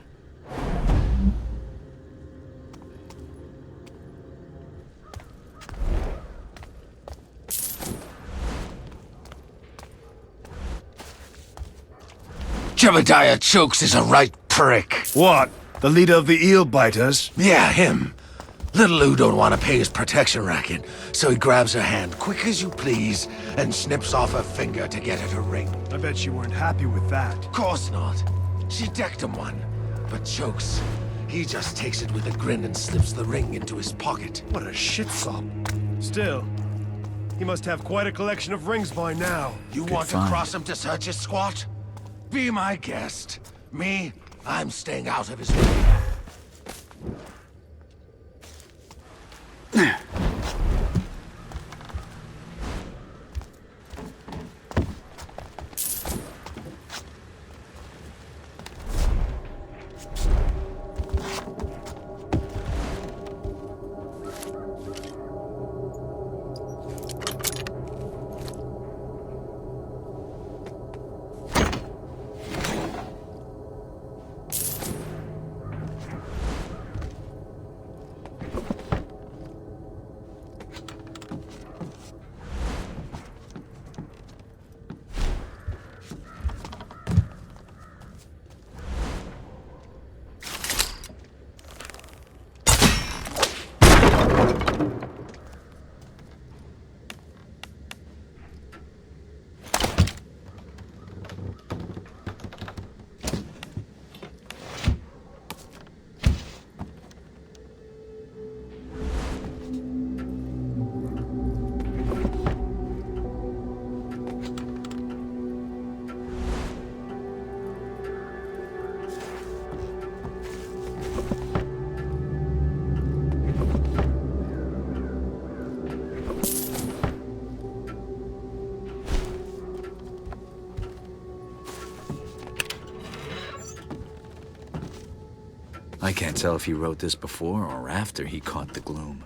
Jebediah Chokes is a right prick. What? The leader of the eel biters? Yeah, him. Little Lou don't want to pay his protection racket, so he grabs her hand quick as you please and snips off her finger to get at her ring. I bet you weren't happy with that. Course not. She decked him one. But Chokes, he just takes it with a grin and slips the ring into his pocket. What a shitsop. Still, he must have quite a collection of rings by now. You want to cross him to search his squat? Be my guest. Me, I'm staying out of his way. I can't tell if he wrote this before or after he caught the Gloom.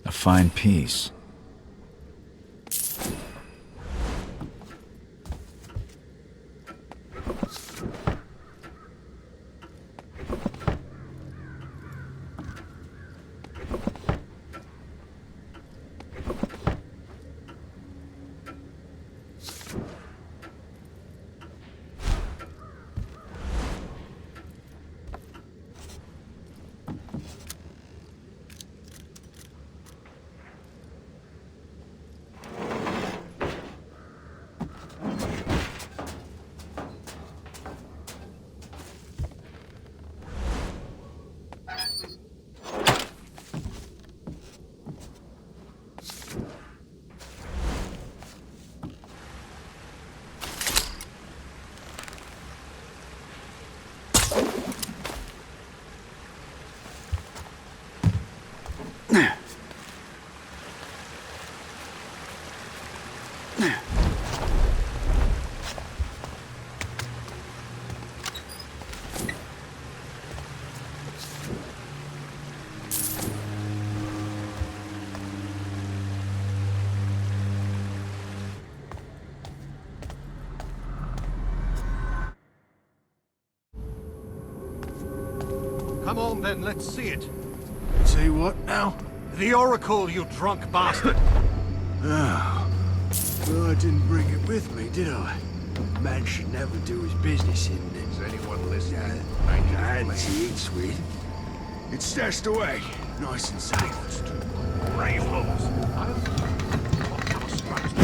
A fine piece. Come on then, let's see it. See what now? The Oracle, you drunk bastard! Oh. Well, I didn't bring it with me, did I? Man should never do his business in it. Is anyone listening? Fancy it, sweet. It's stashed away, nice and safe. Brave holes. What's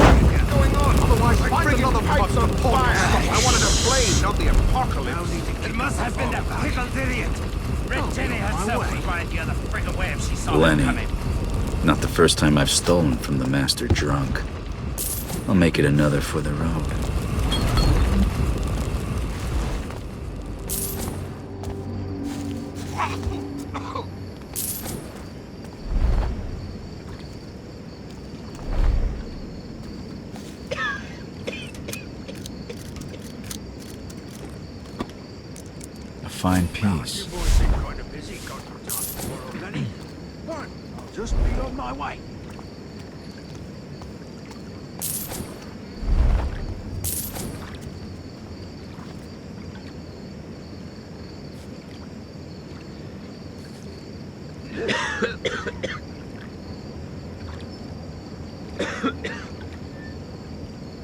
going on? Otherwise, I bring another pipes on fire. I wanted a flame, not the apocalypse. It must have been that pickled idiot. Red Jenny herself would find the other friggin' way if she saw Lenny. them coming. Not the first time I've stolen from the master drunk. I'll make it another for the road. A fine piece. Just be on my way.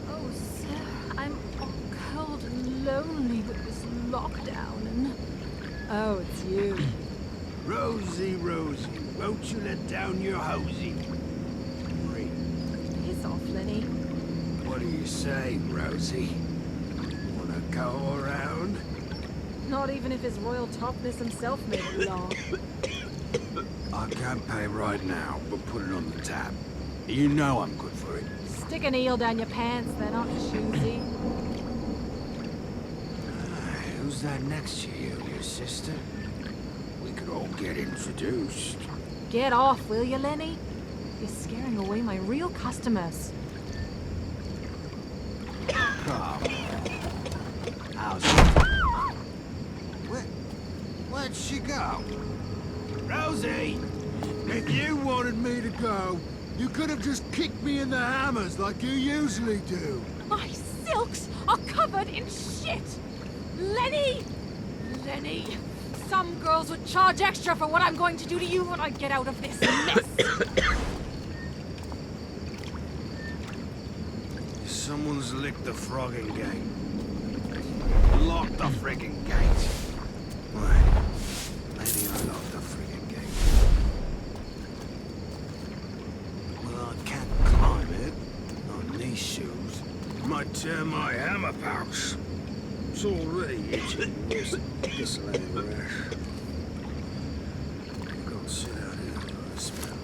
Oh, sir, I'm all cold and lonely with this lockdown and... Oh, it's you. Rosie, Rosie, won't you let down your hosey? Piss off, Lenny. What do you say, Rosie? Wanna go around? Not even if his royal toughness himself made it law. I can't pay right now, but put it on the tab. You know I'm good for it. Stick an eel down your pants, then, aren't you, Shoesy? Who's that next to you, your sister? We could all get introduced. Get off, will you, Lenny? You're scaring away my real customers. Come on. How's it? Where'd she go? Rosie! If you wanted me to go, you could have just kicked me in the hammers like you usually do. My silks are covered in shit! Lenny! Lenny! Some girls would charge extra for what I'm going to do to you when I get out of this mess! Someone's licked the frogging gate. Lock the frigging gate. Wait, maybe I locked the frigging gate. Well, I can't climb it. Not in these shoes. Might tear my hammer pouch. It's already itching. Just let it rest. Go and sit out here for a spell.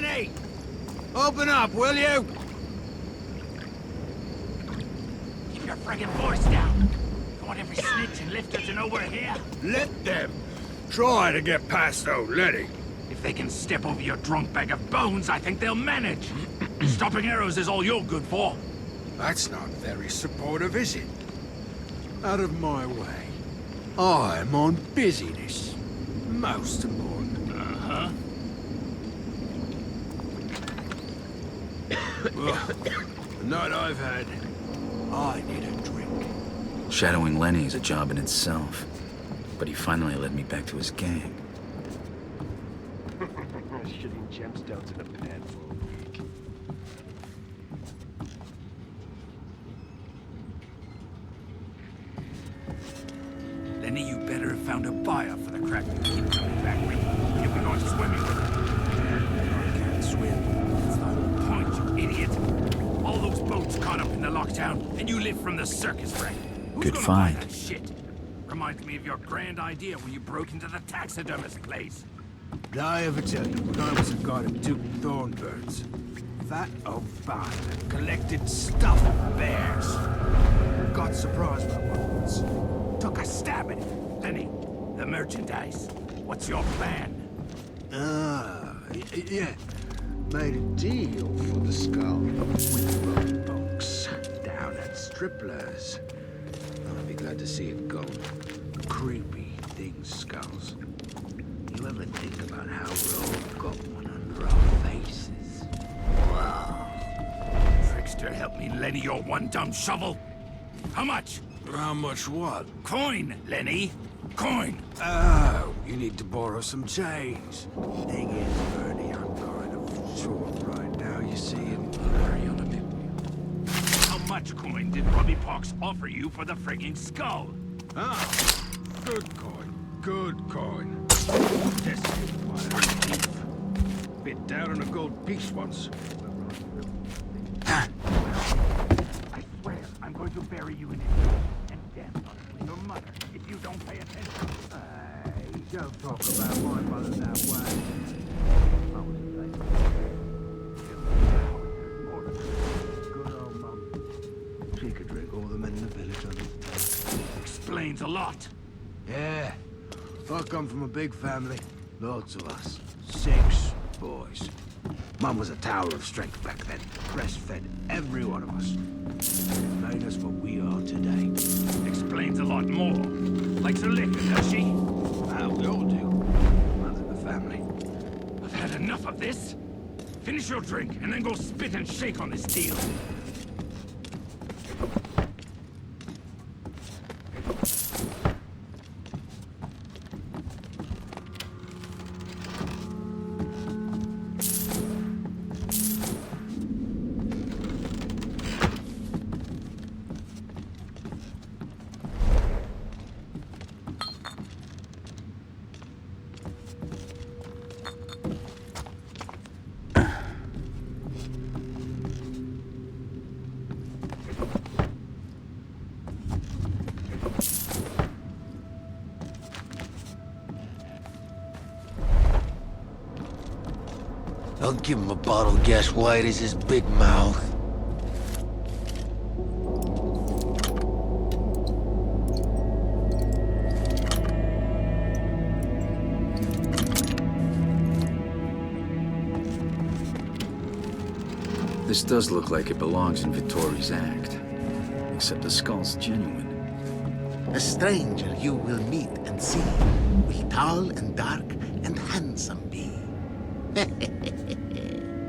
Lenny! Open up, will you? Keep your friggin' voice down. You want every snitch and lifter to know we're here? Let them try to get past old Lenny. If they can step over your drunk bag of bones, I think they'll manage. Stopping arrows is all you're good for. That's not very supportive, is it? Out of my way. I'm on business. Most important. Uh-huh. Well, the night I've had, I need a drink. Shadowing Lenny is a job in itself. But he finally led me back to his gang. Shitting gemstones in a pan for a week. Lenny, you better have found a buyer for the crap you keep coming back with. If we're going swimming with it. I can't swim. That's the whole point, you idiot. All those boats caught up in the lockdown, and you live from the circus wreck. Who's Good gonna find. buy that shit? Reminds me of your grand idea when you broke into the taxidermist place. Did I ever tell you when I was a guard at Duke Thornbird's? That old bastard collected stuffed bears. Got surprised by one once. Took a stab at it. Lenny, the merchandise. What's your plan? Yeah. Made a deal for the skull with road bunks down at Strippler's. I'll be glad to see it go. Creepy things, skulls. You ever think about how we've got one under our faces? Wow. Trickster, help me, Lenny, your one dumb shovel. How much? How much what? Coin, Lenny. Coin. Oh, you need to borrow some change. Thing is, Bernie, I'm kind of short right now, you see, and very on a bit. How much coin did Robbie Pox offer you for the frigging skull? Ah, good coin. Good coin. This is what I need. Bit down on a gold piece once. I swear, I'm going to bury you in it. And damn honestly, your mother, if you don't pay attention. Don't talk about my mother that way. I was good old mum. She could drink all the men in the village on it. Explains a lot. Yeah. I come from a big family. Lots of us. 6 boys. Mum was a tower of strength back then. Breastfed every one of us. It made us what we are today. Explains a lot more. Likes her liquor, does she? Well, we all do. Runs in the family. I've had enough of this. Finish your drink and then go spit and shake on this deal. I'll give him a bottle guess wide as his big mouth. This does look like it belongs in Vittori's act. Except the skull's genuine. A stranger you will meet and see, will tall and dark and handsome be.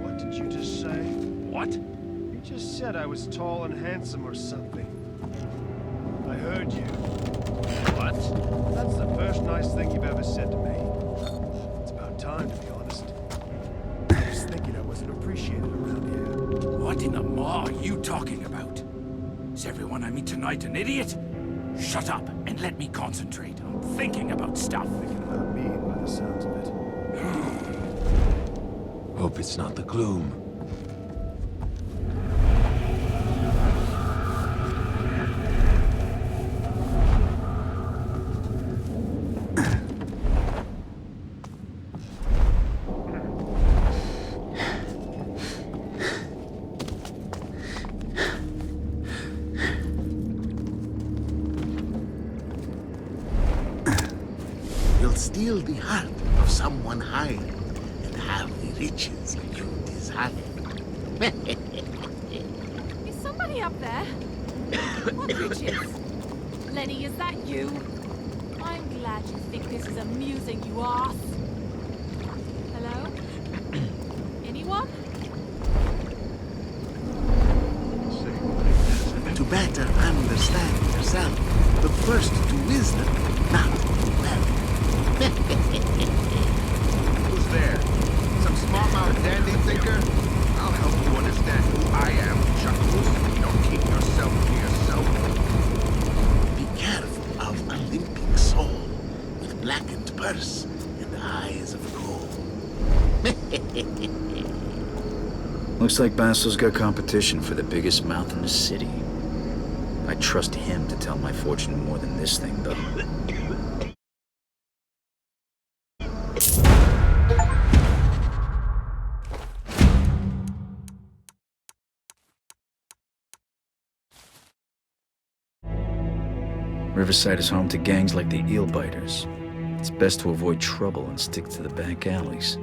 What did you just say? What? You just said I was tall and handsome or something. I heard you. What? That's the first nice thing you've ever said to me. It's about time, to be honest. I was thinking I wasn't appreciated around here. What in the maw are you talking about? Is everyone I meet tonight an idiot? Shut up and let me concentrate. I'm thinking about stuff. Thinking about me, by the sounds of it. Hope it's not the Gloom. will steal the heart of someone high and have the riches you desire. Is somebody up there? What riches? Lenny, is that you? I'm glad you think this is amusing, you arse. Hello? Anyone? To better understand yourself, look first to wisdom, not to wealth. Who's there? Some small-mouth dandy thinker? I'll help you understand who I am, Chuckles. Don't keep yourself to yourself. Be careful of a limping soul with blackened purse and eyes of gold. Looks like Basso's got competition for the biggest mouth in the city. I trust him to tell my fortune more than this thing, though. Riverside is home to gangs like the Eel Biters. It's best to avoid trouble and stick to the back alleys.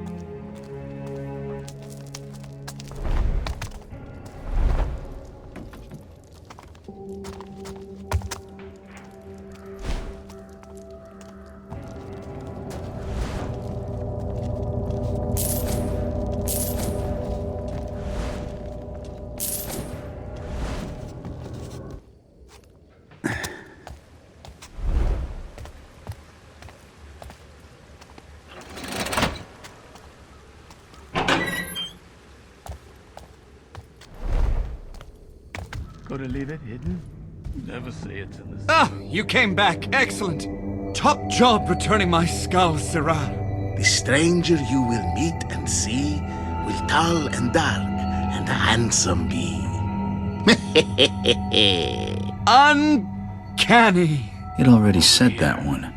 Gotta leave it hidden? Never say it's in the Ah, you came back. Excellent. Top job returning my skull, Sirrah. The stranger you will meet and see will tall and dark and handsome be. Uncanny. It already said that one.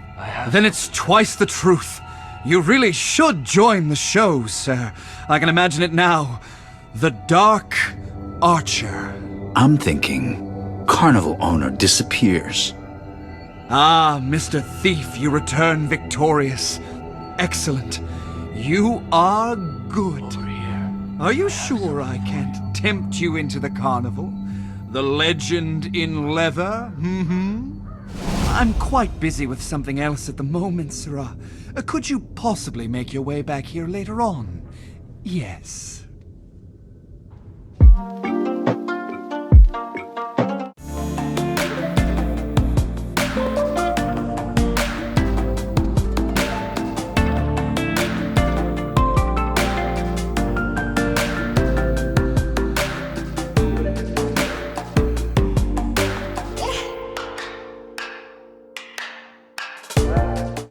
Then it's twice the truth. You really should join the show, sir. I can imagine it now. The Dark Archer. I'm thinking carnival owner disappears. Ah, Mr. Thief, you return victorious. Excellent. You are good. Are you sure I can't tempt you into the carnival? The legend in leather? I'm quite busy with something else at the moment, Sirrah. Could you possibly make your way back here later on? Yes.